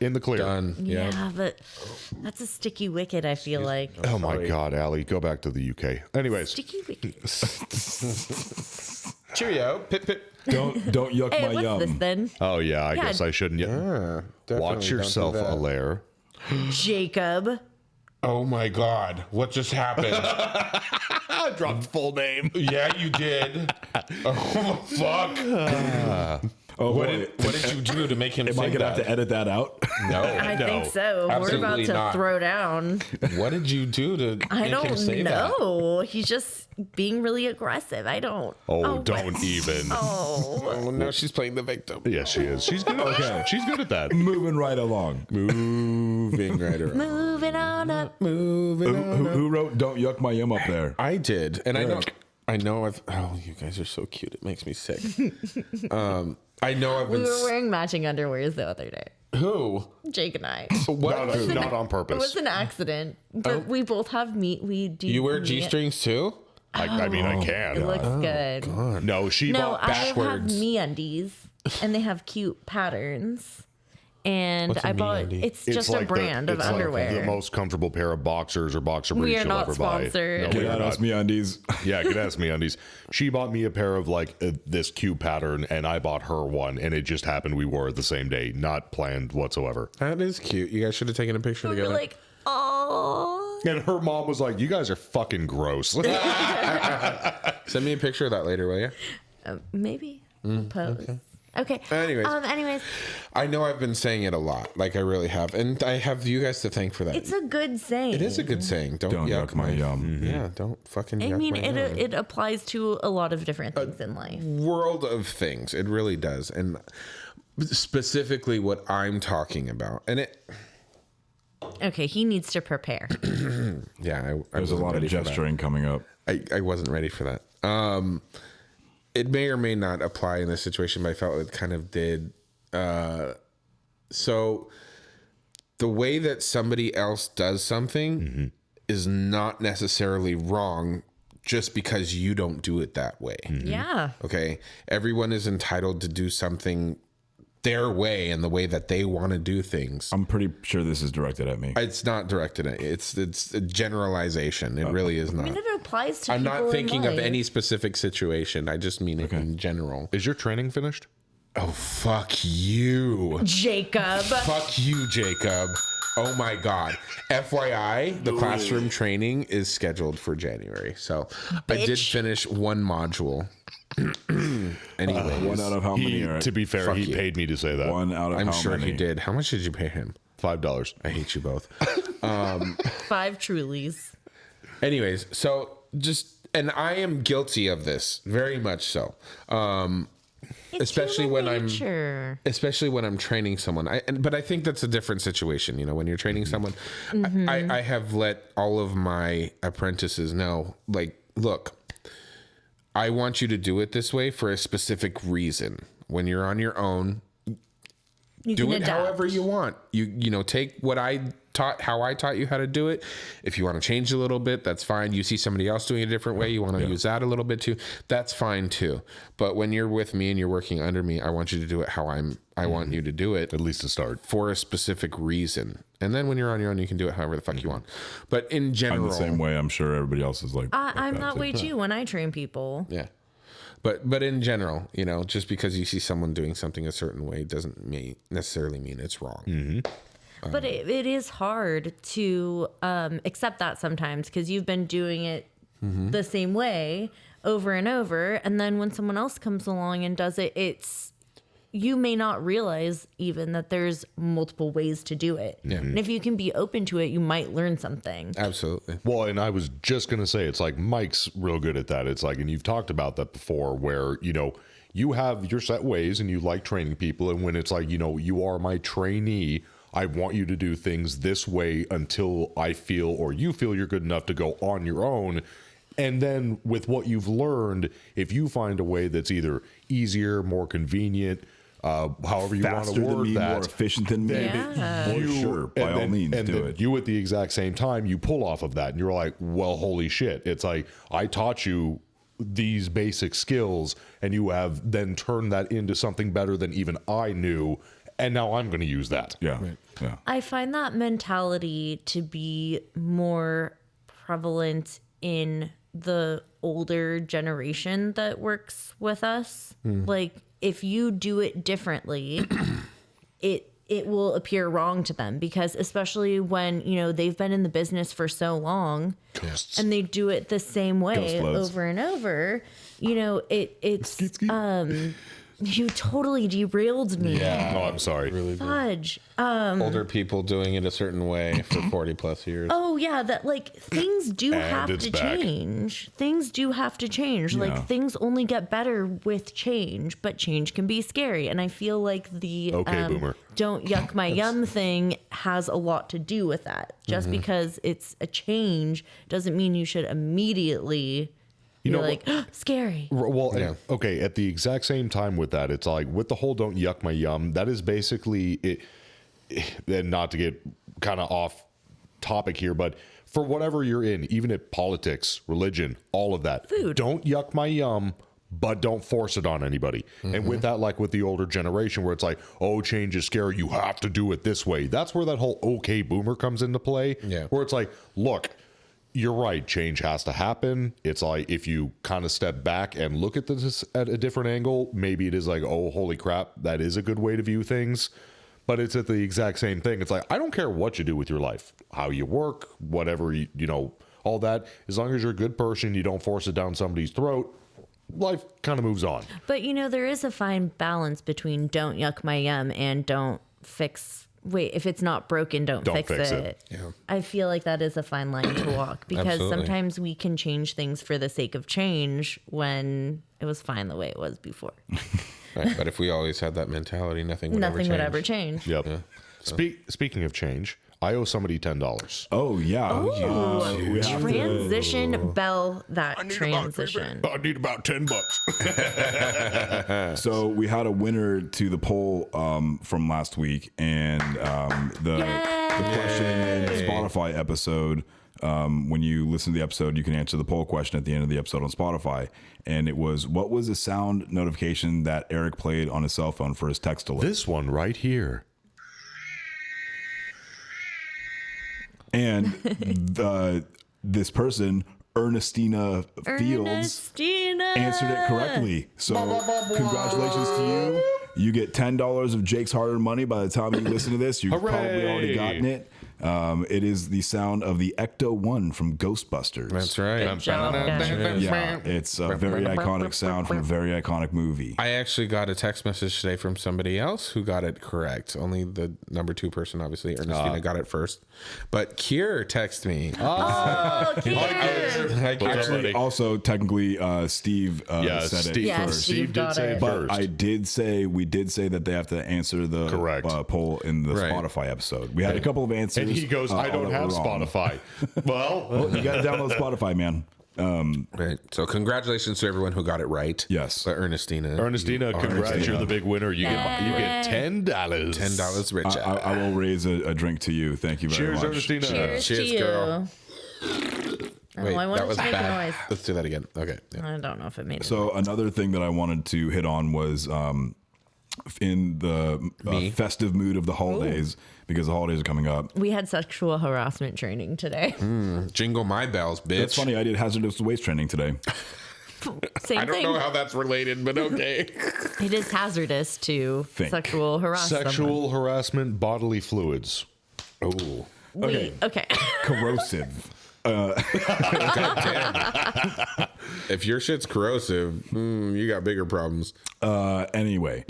Speaker 2: in the clear.
Speaker 4: Done. Yeah.
Speaker 3: Yeah, but that's a sticky wicket, I feel like.
Speaker 2: Oh my God, Allie, go back to the UK. Anyways,
Speaker 3: Sticky wicket.
Speaker 4: Cheerio. Pip, pip.
Speaker 1: Don't yuck
Speaker 3: Hey,
Speaker 1: my
Speaker 3: what's
Speaker 1: yum.
Speaker 3: this then?
Speaker 2: oh yeah, I
Speaker 3: Yeah.
Speaker 2: guess I shouldn't yet.
Speaker 4: Definitely
Speaker 2: Watch
Speaker 4: don't do
Speaker 2: yourself,
Speaker 4: that.
Speaker 2: Alaire.
Speaker 3: Jacob.
Speaker 4: Oh my God. What just happened?
Speaker 2: I dropped full name.
Speaker 4: Yeah, you did. Oh, fuck.
Speaker 1: Oh,
Speaker 4: What
Speaker 1: boy.
Speaker 4: did you do to make him
Speaker 1: Am
Speaker 4: say
Speaker 1: I going to have
Speaker 4: that?
Speaker 1: to edit that out?
Speaker 4: No.
Speaker 3: I think so. We're about
Speaker 4: absolutely
Speaker 3: to
Speaker 4: not.
Speaker 3: throw down.
Speaker 4: What did you do to
Speaker 3: I
Speaker 4: make him
Speaker 3: don't
Speaker 4: say that?
Speaker 3: know. He's just being really aggressive. I don't.
Speaker 2: Oh,
Speaker 3: what?
Speaker 2: don't even.
Speaker 3: Oh.
Speaker 4: Oh, no, she's playing the victim.
Speaker 2: Yeah, she is. She's good.
Speaker 1: Okay.
Speaker 2: She's good at that.
Speaker 1: Moving right along.
Speaker 4: Moving right around.
Speaker 3: Moving on up.
Speaker 4: Moving on.
Speaker 1: Who wrote "Don't yuck my yum" up there?
Speaker 4: I did, and
Speaker 1: Eric.
Speaker 4: I know. Oh, you guys are so cute. It makes me sick. I know I've
Speaker 3: We
Speaker 4: been.
Speaker 3: were wearing matching underwears the other day.
Speaker 4: Who?
Speaker 3: Jake and I.
Speaker 4: What?
Speaker 2: Not on
Speaker 3: It
Speaker 2: purpose.
Speaker 3: was an accident, but we both have meat. We do.
Speaker 4: You wear
Speaker 3: meat.
Speaker 4: G-strings too?
Speaker 2: I mean, I
Speaker 3: It
Speaker 2: can.
Speaker 3: looks good.
Speaker 2: No, she
Speaker 3: No,
Speaker 2: bought
Speaker 3: I have
Speaker 4: backwards.
Speaker 3: MeUndies, and they have cute patterns. And
Speaker 4: What's a
Speaker 3: I bought.
Speaker 4: MeUndies?
Speaker 3: It's just a
Speaker 2: like
Speaker 3: brand of
Speaker 2: it's like
Speaker 3: underwear.
Speaker 2: the most comfortable pair of boxers or boxer
Speaker 3: We
Speaker 2: briefs
Speaker 3: are
Speaker 2: you'll
Speaker 3: not
Speaker 2: ever buy.
Speaker 3: sponsored.
Speaker 2: No,
Speaker 1: Get
Speaker 2: we are
Speaker 1: out
Speaker 2: not.
Speaker 1: us me undies.
Speaker 2: Yeah, good ask me undies. She bought me a pair of like this cute pattern, and I bought her one, and it just happened we wore it the same day, not planned whatsoever.
Speaker 4: That is cute. You guys should have taken a picture
Speaker 3: we were
Speaker 4: together.
Speaker 3: like, oh.
Speaker 2: And her mom was like, "You guys are fucking gross."
Speaker 4: Send me a picture of that later, will you?
Speaker 3: Maybe. Pose. Okay.
Speaker 4: Anyways.
Speaker 3: Anyways,
Speaker 4: I know I've been saying it a lot, like I really have, and I have you guys to thank for that.
Speaker 3: it's a good saying.
Speaker 4: It is a good saying. Don't,
Speaker 1: Don't
Speaker 4: yuck,
Speaker 1: yuck my yum.
Speaker 4: Yeah, don't fucking.
Speaker 3: I
Speaker 4: yuck
Speaker 3: mean,
Speaker 4: my
Speaker 3: it
Speaker 4: yum.
Speaker 3: it applies to a lot of different things in life.
Speaker 4: World of things. It really does, and specifically what I'm talking about, and it.
Speaker 3: Okay, he needs to prepare.
Speaker 4: Yeah, I
Speaker 1: There's a
Speaker 4: wasn't
Speaker 1: lot of
Speaker 4: ready for that.
Speaker 1: gesturing coming up.
Speaker 4: I wasn't ready for that. It may or may not apply in this situation, but I felt it kind of did. So the way that somebody else does something is not necessarily wrong just because you don't do it that way.
Speaker 3: Yeah.
Speaker 4: Okay. Everyone is entitled to do something their way and the way that they want to do things.
Speaker 1: I'm pretty sure this is directed at me.
Speaker 4: It's not directed at it's a generalization. It really is
Speaker 3: I
Speaker 4: not.
Speaker 3: mean, it applies to
Speaker 4: I'm
Speaker 3: people
Speaker 4: not
Speaker 3: in
Speaker 4: thinking of
Speaker 3: life.
Speaker 4: any specific situation. I just mean it in general.
Speaker 2: Is your training finished?
Speaker 4: Oh, fuck you.
Speaker 3: Jacob.
Speaker 4: Fuck you, Jacob. Oh my God. FYI, the classroom training is scheduled for January. So I did finish one module. Anyways.
Speaker 1: One out of how many? Eric?
Speaker 2: To be fair,
Speaker 4: Fuck
Speaker 2: he
Speaker 4: you.
Speaker 2: paid me to say that.
Speaker 1: One out of
Speaker 4: I'm
Speaker 1: how
Speaker 4: sure
Speaker 1: many?
Speaker 4: he did. How much did you pay him?
Speaker 2: $5.
Speaker 4: I hate you both.
Speaker 3: 5 Trulies.
Speaker 4: Anyways, so and I am guilty of this, very much so. Especially when I'm training someone. But I think that's a different situation. You know, when you're training someone, I have let all of my apprentices know, like, look, I want you to do it this way for a specific reason. When you're on your own,
Speaker 3: You
Speaker 4: do
Speaker 3: can
Speaker 4: it
Speaker 3: adapt.
Speaker 4: however you want. You know, take what I taught, how I taught you how to do it. If you want to change a little bit, that's fine. You see somebody else doing it a different way, you want to use that a little bit too, that's fine too. But when you're with me and you're working under me, I want you to do it how I want you to do it.
Speaker 2: At least to start.
Speaker 4: For a specific reason. And then when you're on your own, you can do it however the fuck you want. But in general,
Speaker 1: I'm the same way. I'm sure everybody else is like.
Speaker 3: I'm that way too when I train people.
Speaker 4: yeah. But in general, you know, just because you see someone doing something a certain way doesn't necessarily mean it's wrong.
Speaker 3: But it is hard to accept that sometimes because you've been doing it the same way over and over. And then when someone else comes along and does it, you may not realize even that there's multiple ways to do it. Yeah. And if you can be open to it, you might learn something.
Speaker 4: Absolutely.
Speaker 2: Well, and I was just going to say, it's like Mike's real good at that. It's like, and you've talked about that before where, you know, you have your set ways and you like training people. And when it's like, you know, you are my trainee, I want you to do things this way until I feel or you feel you're good enough to go on your own. And then with what you've learned, if you find a way that's either easier, more convenient, however you want to word that,
Speaker 1: more efficient than me.
Speaker 3: Yeah.
Speaker 1: Sure, by all means, do it.
Speaker 2: You at the exact same time, you pull off of that, and you're like, well, holy shit! It's like I taught you these basic skills, and you have then turned that into something better than even I knew, and now I'm going to use that.
Speaker 1: Yeah, yeah.
Speaker 3: I find that mentality to be more prevalent in the older generation that works with us. Like, if you do it differently, it will appear wrong to them because especially when, you know, they've been in the business for so long and they do it the same way over and over, you know, it's you totally derailed me.
Speaker 4: Yeah.
Speaker 2: Oh, I'm sorry.
Speaker 4: Really
Speaker 3: Fudge.
Speaker 4: older people doing it a certain way for 40 plus years.
Speaker 3: Oh yeah, that like things do have to change. Things do have to change. Like things only get better with change, but change can be scary. And I feel like the
Speaker 2: boomer.
Speaker 3: Don't yuck my yum thing has a lot to do with that. Just because it's a change doesn't mean you should immediately like, scary.
Speaker 2: Well, okay, at the exact same time with that, it's like with the whole don't yuck my yum, that is basically it. And not to get kind of off topic here, but for whatever you're in, even at politics, religion, all of that,
Speaker 3: food,
Speaker 2: don't yuck my yum, but don't force it on anybody. And with that, like with the older generation where it's like, oh, change is scary, you have to do it this way. That's where that whole okay boomer comes into play. Yeah. Where it's like, look, you're right, change has to happen. It's like if you kind of step back and look at this at a different angle, maybe it is like, oh, holy crap, that is a good way to view things. But it's at the exact same thing. It's like, I don't care what you do with your life, how you work, whatever, you know, all that. As long as you're a good person, you don't force it down somebody's throat, life kind of moves on.
Speaker 3: But, you know, there is a fine balance between don't yuck my yum and don't fix. Wait, if it's not broken, don't fix it. Yeah. I feel like that is a fine line to walk because sometimes we can change things for the sake of change when it was fine the way it was before.
Speaker 4: Right, but if we always had that mentality, nothing would ever change.
Speaker 2: Yep. Yeah, so. Speaking of change, I owe somebody $10.
Speaker 1: Oh, yeah.
Speaker 3: Transition bell that transition.
Speaker 2: I need about $10.
Speaker 1: So we had a winner to the poll from last week, and the question in the Spotify episode, when you listen to the episode, you can answer the poll question at the end of the episode on Spotify. And it was, what was the sound notification that Eric played on his cell phone for his text alert?
Speaker 2: This one right here.
Speaker 1: And this person, Ernestina Fields, answered it correctly. So congratulations to you. You get $10 of Jake's hard-earned money by the time you listen to this. You've probably already gotten it. It is the sound of the Ecto-1 from Ghostbusters.
Speaker 4: That's right.
Speaker 3: Good job, guys.
Speaker 1: Yeah, it's a very iconic sound from a very iconic movie.
Speaker 4: I actually got a text message today from somebody else who got it correct. Only the number 2 person, obviously, Ernestina, got it first. But Kier texted me.
Speaker 3: Oh, Kier.
Speaker 1: Actually, also technically, Steve said it first.
Speaker 3: Steve did say it
Speaker 1: But we did say that they have to answer the
Speaker 2: Correct.
Speaker 1: Poll in the Spotify episode. We had a couple of answers.
Speaker 2: And he goes, I don't have Spotify. Well,
Speaker 1: you got to download Spotify, man.
Speaker 4: Right. So congratulations to everyone who got it right.
Speaker 1: Yes.
Speaker 4: But Ernestina,
Speaker 2: congrats, you're the big winner. You get $10.
Speaker 4: $10 rich.
Speaker 1: I will raise a drink to you. Thank you very
Speaker 2: Cheers,
Speaker 1: much.
Speaker 2: Ernestina.
Speaker 3: Cheers to
Speaker 4: Cheers,
Speaker 3: you.
Speaker 4: girl. Wait,
Speaker 3: I wanted
Speaker 4: that was
Speaker 3: to make a
Speaker 4: bad.
Speaker 3: noise.
Speaker 4: Let's do that again. Okay. Yeah.
Speaker 3: I don't know if it made it.
Speaker 1: So another thing that I wanted to hit on was in the festive mood of the holidays, because the holidays are coming up.
Speaker 3: We had sexual harassment training today.
Speaker 4: Jingle my bells, bitch.
Speaker 1: It's funny, I did hazardous waste training today.
Speaker 3: Same
Speaker 4: I don't
Speaker 3: thing.
Speaker 4: know how that's related, but okay.
Speaker 3: It is hazardous to sexual harassment.
Speaker 2: Sexual harassment, bodily fluids.
Speaker 4: Oh.
Speaker 3: Okay.
Speaker 1: Corrosive.
Speaker 4: God damn. If your shit's corrosive, you got bigger problems.
Speaker 1: Anyway.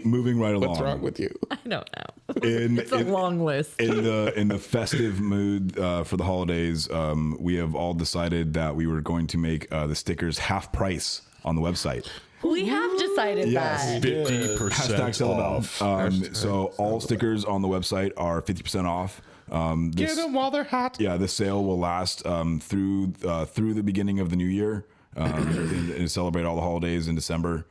Speaker 1: moving right along.
Speaker 4: What's wrong with you?
Speaker 3: I don't know.
Speaker 1: In,
Speaker 3: It's a long list.
Speaker 1: in the festive mood for the holidays, we have all decided that we were going to make the stickers half price on the website.
Speaker 3: We have decided that.
Speaker 2: 50%
Speaker 1: Hashtag sell it
Speaker 2: off.
Speaker 1: So all stickers on the website are 50% off.
Speaker 2: Get them while they're hot.
Speaker 1: Yeah, this sale will last through the beginning of the new year and celebrate all the holidays in December.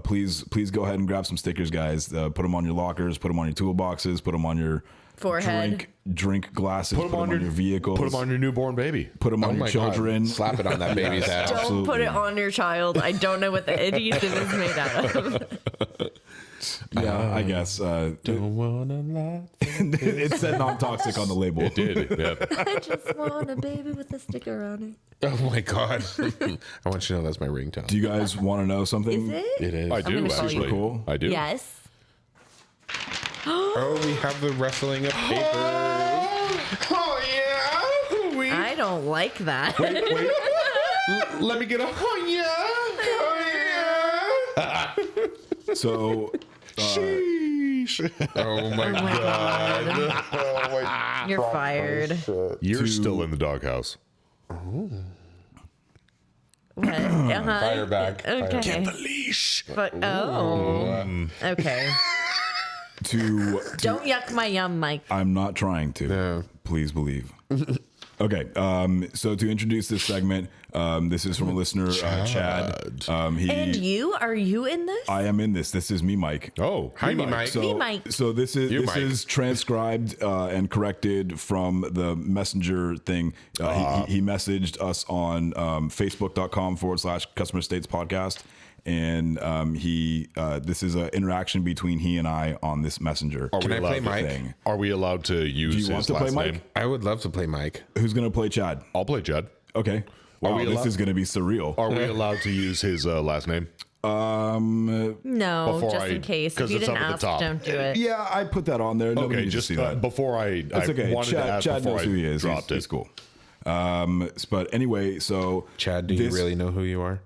Speaker 1: Please go ahead and grab some stickers, guys. Put them on your lockers, put them on your toolboxes, put them on your
Speaker 3: Forehead.
Speaker 1: drink glasses, put them on your vehicles,
Speaker 2: Put them on your newborn baby.
Speaker 1: put them on your children.
Speaker 4: God. Slap it on that baby's ass.
Speaker 3: Don't put it on your child. I don't know what the adhesive is made out of.
Speaker 1: Yeah, I guess.
Speaker 4: Don't wanna lie.
Speaker 1: It said non-toxic on the label.
Speaker 2: It did. Yep.
Speaker 3: I just want a baby with a sticker on it.
Speaker 4: Oh my God. I want you to know that's my ringtone.
Speaker 1: Do you guys want to know something?
Speaker 3: Is it?
Speaker 4: It is.
Speaker 2: I do,
Speaker 3: gonna call
Speaker 2: actually.
Speaker 1: you. Cool.
Speaker 2: I do.
Speaker 3: Yes.
Speaker 4: Oh, we have the wrestling of papers. Oh yeah.
Speaker 3: I don't like that.
Speaker 2: Wait. Let me get a
Speaker 1: So
Speaker 2: sheesh.
Speaker 4: Oh my God.
Speaker 3: You're fired.
Speaker 2: You're still in the doghouse.
Speaker 3: What? Uh-huh.
Speaker 4: Fire back.
Speaker 3: Okay.
Speaker 2: Get the leash.
Speaker 3: But okay. Don't yuck my yum, Mike.
Speaker 1: I'm not trying to.
Speaker 4: No.
Speaker 1: Please believe. Okay, so to introduce this segment, this is from a listener, Chad.
Speaker 3: And you? Are you in this?
Speaker 1: I am in this. This is me, Mike.
Speaker 2: Oh,
Speaker 4: Hi, me, Mike.
Speaker 1: So,
Speaker 3: Me, Mike.
Speaker 1: So this
Speaker 4: Mike.
Speaker 1: is transcribed and corrected from the messenger thing. He messaged us on facebook.com/Customer States Podcast. And this is an interaction between he and I on this messenger.
Speaker 4: Can I play Mike?
Speaker 1: thing.
Speaker 2: Are we allowed to use
Speaker 1: Do you
Speaker 2: his
Speaker 1: want to
Speaker 2: last
Speaker 1: play Mike?
Speaker 2: name?
Speaker 4: I would love to play Mike.
Speaker 1: Who's gonna play Chad?
Speaker 2: I'll play Jed.
Speaker 1: Okay. Wow,
Speaker 2: we
Speaker 1: this
Speaker 2: allowed-
Speaker 1: is gonna be surreal.
Speaker 2: Are we allowed to use his last name?
Speaker 3: No,
Speaker 2: Before
Speaker 3: just
Speaker 2: I-
Speaker 3: in case. If
Speaker 2: 'cause
Speaker 3: you
Speaker 2: it's
Speaker 3: didn't
Speaker 2: up at the
Speaker 3: ask,
Speaker 2: top.
Speaker 3: don't do it.
Speaker 1: Yeah, I put that on there. Nobody
Speaker 2: Okay,
Speaker 1: needs
Speaker 2: just
Speaker 1: to see that.
Speaker 2: before I
Speaker 1: It's okay.
Speaker 2: wanted to ask
Speaker 1: Chad
Speaker 2: before
Speaker 1: knows who he is.
Speaker 2: dropped
Speaker 1: He's
Speaker 2: it.
Speaker 1: cool. But anyway, so
Speaker 4: Chad, do you really know who you are?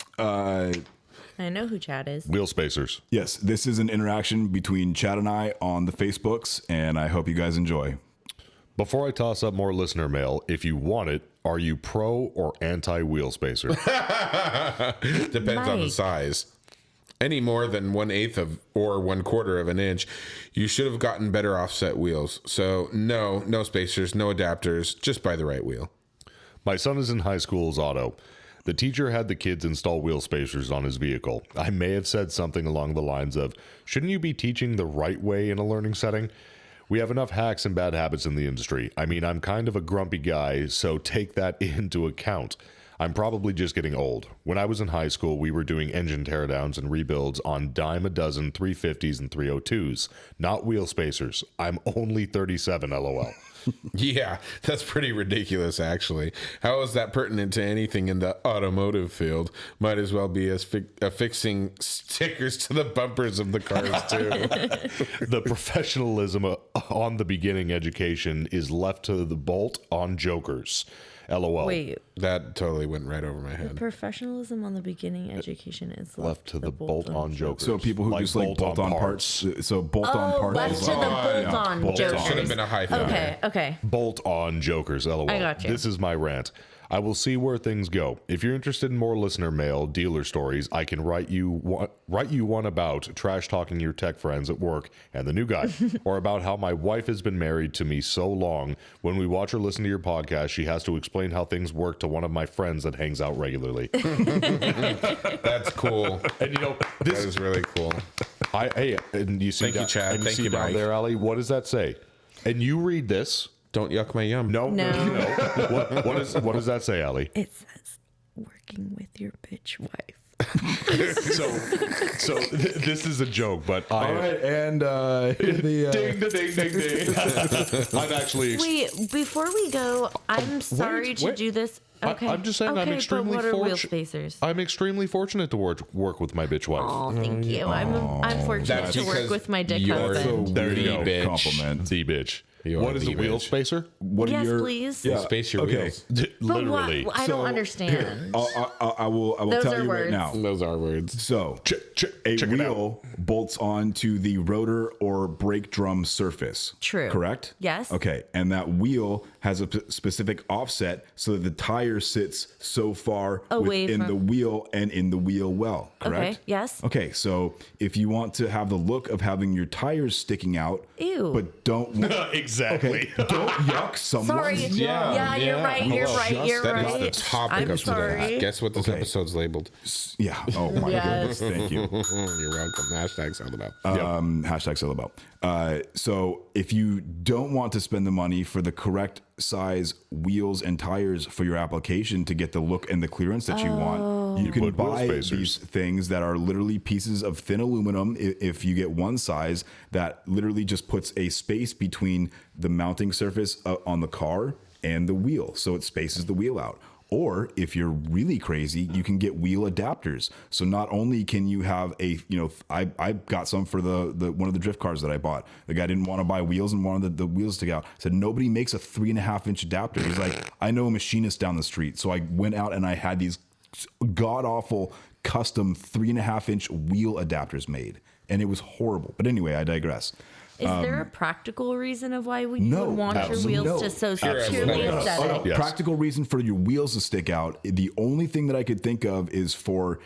Speaker 3: I know who Chad is.
Speaker 2: Wheel spacers.
Speaker 1: yes, this is an interaction between Chad and I on the Facebooks, and I hope you guys enjoy.
Speaker 2: Before I toss up more listener mail, if you want it, are you pro or anti wheel spacer?
Speaker 4: Depends on the
Speaker 3: Mike.
Speaker 4: size. Any more than 1/8 of or 1/4 of an inch, you should have gotten better offset wheels. So no spacers, no adapters, just buy the right wheel.
Speaker 2: My son is in high school's auto. The teacher had the kids install wheel spacers on his vehicle. I may have said something along the lines of, shouldn't you be teaching the right way in a learning setting? We have enough hacks and bad habits in the industry. I mean, I'm kind of a grumpy guy, so take that into account. I'm probably just getting old. When I was in high school, we were doing engine teardowns and rebuilds on dime a dozen 350s and 302s, not wheel spacers. I'm only 37, lol.
Speaker 4: Yeah, that's pretty ridiculous, actually. How is that pertinent to anything in the automotive field? Might as well be affixing stickers to the bumpers of the cars, too.
Speaker 2: The professionalism on the beginning education is left to the bolt-on jokers. LOL.
Speaker 3: Wait,
Speaker 4: That totally went right over my head.
Speaker 3: professionalism on the beginning education is
Speaker 2: Left to the bolt-on jokers.
Speaker 1: So people who just like bolt on parts. So bolt on parts.
Speaker 3: left
Speaker 1: is
Speaker 3: to the bolt-on
Speaker 2: bolt-on.
Speaker 3: jokers.
Speaker 4: Should have been a hyphen.
Speaker 3: Okay.
Speaker 2: Bolt-on jokers, lol.
Speaker 3: I got you.
Speaker 2: This is my rant. I will see where things go. If you're interested in more listener mail, dealer stories, I can write you one about trash talking your tech friends at work and the new guy, or about how my wife has been married to me so long. When we watch or listen to your podcast, she has to explain how things work to one of my friends that hangs out regularly.
Speaker 4: That's cool.
Speaker 2: And
Speaker 4: That is really cool.
Speaker 2: And you see,
Speaker 4: Thank you, Chad.
Speaker 2: And you
Speaker 4: Thank
Speaker 2: see
Speaker 4: you,
Speaker 2: down
Speaker 4: Mike.
Speaker 2: there, Ali. What does that say? And you read this.
Speaker 4: Don't yuck my yum.
Speaker 2: No.
Speaker 3: No.
Speaker 2: What does that say, Ali?
Speaker 3: It says working with your bitch wife.
Speaker 2: So this is a joke, but
Speaker 1: All right, and
Speaker 2: ding, ding. I'm actually.
Speaker 3: Wait, before we go, I'm sorry to
Speaker 2: wait.
Speaker 3: do this. Okay.
Speaker 2: I'm just saying,
Speaker 3: okay,
Speaker 2: I'm extremely
Speaker 3: but what are wheel
Speaker 2: fortunate.
Speaker 3: spacers?
Speaker 2: I'm extremely fortunate to work with my bitch wife.
Speaker 3: Oh, thank you. I'm fortunate
Speaker 4: That's
Speaker 3: to work
Speaker 4: because
Speaker 3: with my dick
Speaker 4: you're
Speaker 3: husband.
Speaker 4: so
Speaker 2: There you go.
Speaker 4: bitch.
Speaker 1: compliment.
Speaker 2: The bitch.
Speaker 4: You
Speaker 2: What
Speaker 4: are
Speaker 2: is
Speaker 4: the
Speaker 2: a wheel
Speaker 4: bitch.
Speaker 2: spacer?
Speaker 1: What are
Speaker 3: Yes,
Speaker 1: your,
Speaker 3: please.
Speaker 1: Yeah.
Speaker 4: Space your
Speaker 1: okay.
Speaker 4: wheels.
Speaker 3: But
Speaker 2: Literally.
Speaker 3: I don't understand.
Speaker 1: I will
Speaker 3: Those
Speaker 1: tell
Speaker 3: are
Speaker 1: you right
Speaker 3: words.
Speaker 1: now.
Speaker 4: Those are words.
Speaker 1: So
Speaker 2: check
Speaker 1: a
Speaker 2: it
Speaker 1: wheel bolts onto the rotor or brake drum surface.
Speaker 3: True.
Speaker 1: Correct?
Speaker 3: Yes.
Speaker 1: Okay. And that wheel has a specific offset so that the tire sits so far
Speaker 3: Away
Speaker 1: within
Speaker 3: from-
Speaker 1: the wheel and in the wheel well. Correct?
Speaker 3: Okay, yes.
Speaker 1: Okay. So if you want to have the look of having your tires sticking out,
Speaker 3: Ew.
Speaker 1: but don't
Speaker 2: Exactly.
Speaker 1: don't yuck someone.
Speaker 3: Sorry. Yeah, you're right. You're right. You're
Speaker 4: That
Speaker 3: right.
Speaker 4: is the topic
Speaker 3: I'm
Speaker 4: of
Speaker 3: sorry.
Speaker 4: today. Guess what this
Speaker 1: Okay.
Speaker 4: episode's labeled?
Speaker 1: Yeah. Oh my
Speaker 3: Yes.
Speaker 1: goodness. Thank you.
Speaker 4: You're welcome. Hashtag sound about.
Speaker 1: Hashtag sell about. So if you don't want to spend the money for the correct size wheels and tires for your application to get the look and the clearance that you want, you can
Speaker 2: put wheel
Speaker 1: buy
Speaker 2: spacers.
Speaker 1: these things that are literally pieces of thin aluminum. If you get one size that literally just puts a space between the mounting surface on the car and the wheel, so it spaces the wheel out. Or if you're really crazy, you can get wheel adapters. So not only can you have I got some for the one of the drift cars that I bought. The guy didn't want to buy wheels and wanted the wheels to go out. Said nobody makes a 3.5 inch adapter. He's like, I know a machinist down the street. So I went out and I had these god awful custom 3.5 inch wheel adapters made, and it was horrible. But anyway, I digress.
Speaker 3: Is there a practical reason of why you
Speaker 1: No,
Speaker 3: would want your
Speaker 1: absolutely
Speaker 3: wheels
Speaker 1: no.
Speaker 3: to so
Speaker 4: Absolutely
Speaker 3: purely
Speaker 4: not.
Speaker 3: aesthetic?
Speaker 2: Yes.
Speaker 1: Practical reason for your wheels to stick out. The only thing that I could think of is for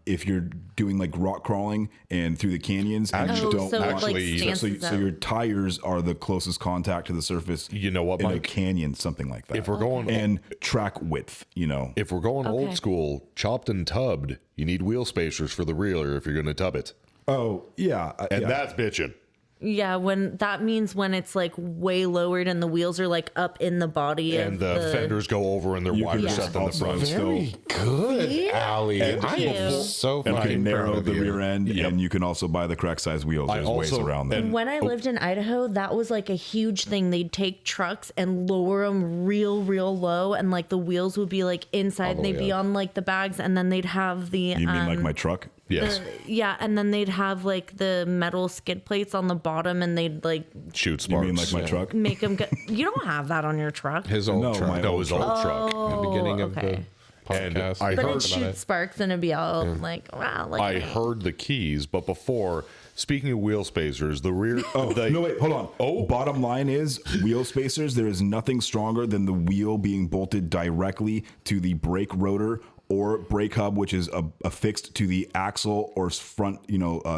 Speaker 1: if you're doing like rock crawling and through the canyons and you don't
Speaker 3: so it,
Speaker 1: want
Speaker 2: actually-
Speaker 3: stances
Speaker 1: so
Speaker 3: out.
Speaker 1: your tires are the closest contact to the surface.
Speaker 2: You know what,
Speaker 1: in a
Speaker 2: Mike?
Speaker 1: canyon, something like that.
Speaker 2: If we're going
Speaker 1: and track width,
Speaker 2: if we're going
Speaker 3: Okay.
Speaker 2: old school, chopped and tubbed, you need wheel spacers for the reeler if you're going to tub it,
Speaker 1: Oh yeah,
Speaker 2: and
Speaker 1: yeah.
Speaker 2: that's bitching.
Speaker 3: Yeah, when that means when it's like way lowered and the wheels are like up in the body
Speaker 2: And the fenders go over and they're
Speaker 1: You
Speaker 2: wider
Speaker 1: can
Speaker 2: set than the
Speaker 1: also
Speaker 2: front.
Speaker 1: still
Speaker 4: Good, Allie. I
Speaker 3: you.
Speaker 4: am so
Speaker 1: you
Speaker 4: fucking
Speaker 1: can narrow
Speaker 4: proud of
Speaker 1: the
Speaker 4: you.
Speaker 1: rear end,
Speaker 2: Yep.
Speaker 1: and you can also buy the correct size wheels.
Speaker 2: I
Speaker 1: There's ways
Speaker 2: also-
Speaker 1: around that.
Speaker 3: When I lived in Idaho, that was like a huge thing. They'd take trucks and lower them real low, and like the wheels would be like inside, and they'd be on like the bags, and then they'd have the
Speaker 1: You mean like my truck?
Speaker 2: Yes,
Speaker 3: yeah, and then they'd have like the metal skid plates on the bottom, and they'd like
Speaker 2: shoot
Speaker 1: You
Speaker 2: sparks.
Speaker 1: mean like my truck?
Speaker 3: make them go. You don't have that on your truck.
Speaker 4: His old
Speaker 1: No,
Speaker 4: truck.
Speaker 1: my
Speaker 2: No, his old truck.
Speaker 4: The beginning of
Speaker 3: okay.
Speaker 4: the
Speaker 2: And
Speaker 4: podcast.
Speaker 2: I
Speaker 3: But
Speaker 2: heard
Speaker 3: it shoots sparks and it'd be all like, wow, like
Speaker 2: I
Speaker 3: me.
Speaker 2: heard the keys, but before, speaking of wheel spacers, the rear.
Speaker 1: No, wait, hold on.
Speaker 2: Oh.
Speaker 1: Bottom line is wheel spacers. There is nothing stronger than the wheel being bolted directly to the brake rotor or brake hub, which is affixed to the axle or front,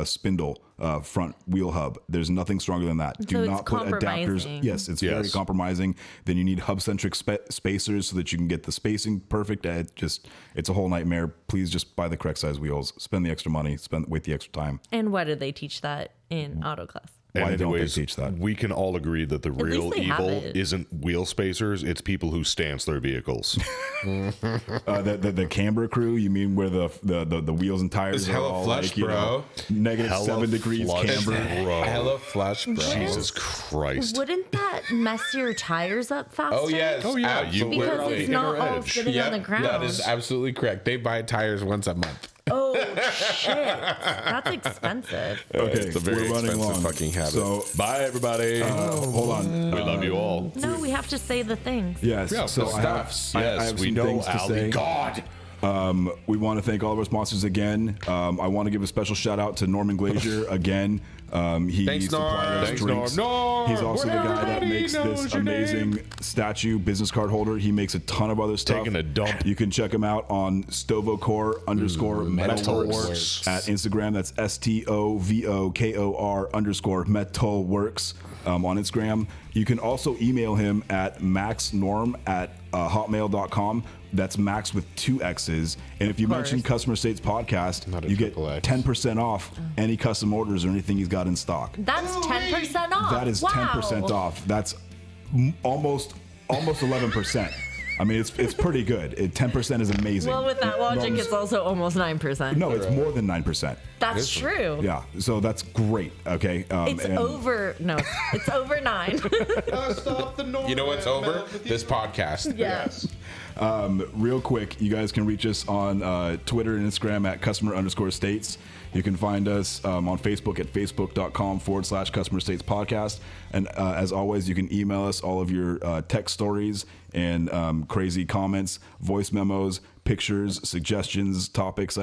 Speaker 1: spindle, front wheel hub. There's nothing stronger than that.
Speaker 3: So
Speaker 1: Do
Speaker 3: it's
Speaker 1: not put adapters.
Speaker 3: compromising.
Speaker 1: Yes, it's very
Speaker 2: Yes.
Speaker 1: compromising. Then you need hub-centric spacers so that you can get the spacing perfect. It's a whole nightmare. Please just buy the correct size wheels. Spend the extra money. Wait the extra time.
Speaker 3: And why did they teach that in auto class?
Speaker 1: Why don't they
Speaker 2: Anyways,
Speaker 1: teach that?
Speaker 2: we can all agree that the real
Speaker 3: least they have
Speaker 2: evil
Speaker 3: it.
Speaker 2: isn't wheel spacers, it's people who stance their vehicles.
Speaker 1: The camber crew, you mean where the wheels and tires
Speaker 4: It's
Speaker 1: are
Speaker 4: hella
Speaker 1: all
Speaker 4: flush,
Speaker 1: like, you know,
Speaker 4: bro.
Speaker 1: -7 degrees
Speaker 2: flush,
Speaker 1: camber?
Speaker 2: bro.
Speaker 4: Hella flush, bro.
Speaker 2: Jesus Christ.
Speaker 3: Wouldn't that mess your tires up faster?
Speaker 4: Oh yes.
Speaker 2: Oh, yeah, you
Speaker 4: absolutely.
Speaker 3: Because it's not all
Speaker 2: edge.
Speaker 3: sitting on the ground.
Speaker 4: That is absolutely correct. They buy tires once a month.
Speaker 3: Oh shit, that's expensive.
Speaker 1: Okay,
Speaker 4: It's a very
Speaker 1: we're running
Speaker 4: expensive
Speaker 1: long.
Speaker 4: fucking habit.
Speaker 1: So
Speaker 2: Bye, everybody.
Speaker 1: hold on.
Speaker 2: We love you all.
Speaker 3: No, we have to say the things.
Speaker 1: Yes.
Speaker 2: Yeah,
Speaker 1: so
Speaker 2: the
Speaker 1: I have,
Speaker 2: stuffs.
Speaker 1: I
Speaker 2: Yes,
Speaker 1: have
Speaker 2: we
Speaker 1: some
Speaker 2: know
Speaker 1: things to
Speaker 2: Ali
Speaker 1: say.
Speaker 2: God.
Speaker 1: We want to thank all of our sponsors again. I want to give a special shout out to Norman Glazier again. He
Speaker 4: Thanks,
Speaker 1: supplied
Speaker 4: Norm.
Speaker 1: us
Speaker 2: Thanks,
Speaker 1: drinks.
Speaker 2: Norm.
Speaker 1: He's also the guy that
Speaker 2: Everybody
Speaker 1: makes
Speaker 2: knows
Speaker 1: this
Speaker 2: your
Speaker 1: amazing statue business card holder. He makes a ton of other stuff.
Speaker 2: Taking a dump.
Speaker 1: You can check him out on Stovocore_Metalworks at Instagram. That's STOVOKOR_Metalworks on Instagram. You can also email him at maxnorm@hotmail.com. That's Max with 2 X's. And if you mention Customer States Podcast,
Speaker 4: Not a
Speaker 1: you get
Speaker 4: triple X.
Speaker 1: 10% off any custom orders or anything he's got in stock.
Speaker 3: That's 10% off.
Speaker 1: That is
Speaker 3: Wow.
Speaker 1: 10% off. That's almost 11%. I mean, it's pretty good. 10% is amazing.
Speaker 3: Well, with that logic,
Speaker 1: Norm's-
Speaker 3: it's also almost 9%.
Speaker 1: no, it's more than 9%.
Speaker 3: That's true.
Speaker 1: Yeah, so that's great. Okay,
Speaker 3: It's
Speaker 1: and-
Speaker 3: over. No, it's over 9.
Speaker 4: You know what's over? This podcast.
Speaker 3: Yes.
Speaker 1: Real quick, you guys can reach us on Twitter and Instagram at customer_states. You can find us on Facebook at facebook.com/customer states podcast. And as always, you can email us all of your tech stories and crazy comments, voice memos, pictures, suggestions, topic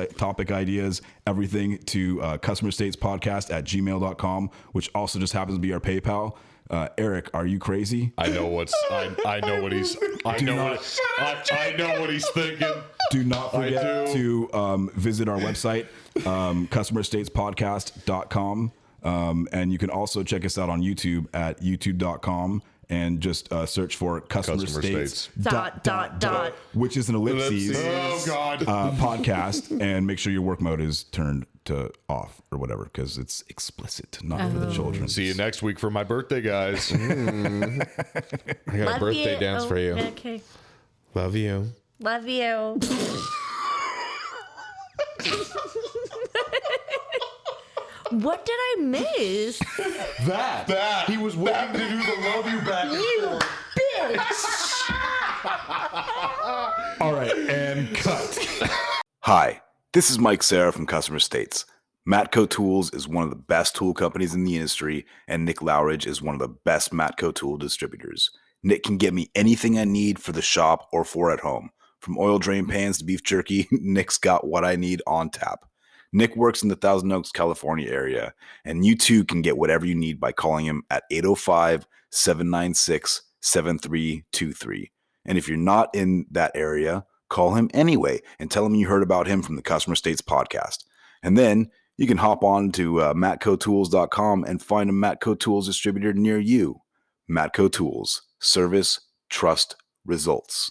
Speaker 1: ideas, everything to customerstatespodcast@gmail.com, which also just happens to be our PayPal. Eric, are you crazy?
Speaker 2: I know what he's thinking.
Speaker 1: Do not forget
Speaker 2: do.
Speaker 1: to visit our website, customerstatespodcast.com. And you can also check us out on YouTube at youtube.com and just search for Customer States
Speaker 3: Dot.
Speaker 1: which is an ellipses
Speaker 2: Oh, God.
Speaker 1: podcast. And make sure your work mode is turned to off or whatever, because it's explicit, not for the children.
Speaker 2: See you next week for my birthday, guys.
Speaker 4: I got a birthday dance for you.
Speaker 3: Okay.
Speaker 4: Love you.
Speaker 3: Love you. What did I miss?
Speaker 2: That. He was waiting to do the love you back.
Speaker 3: You bitch.
Speaker 1: All right, and cut.
Speaker 8: Hi, this is Mike Serra from Customer States. Matco Tools is one of the best tool companies in the industry, and Nick Lowridge is one of the best Matco tool distributors. Nick can get me anything I need for the shop or for at home. From oil drain pans to beef jerky, Nick's got what I need on tap. Nick works in the Thousand Oaks, California area, and you too can get whatever you need by calling him at 805-796-7323. And if you're not in that area, call him anyway and tell him you heard about him from the Customer States podcast. And then you can hop on to matcotools.com and find a Matco Tools distributor near you. Matco Tools. Service, trust, results.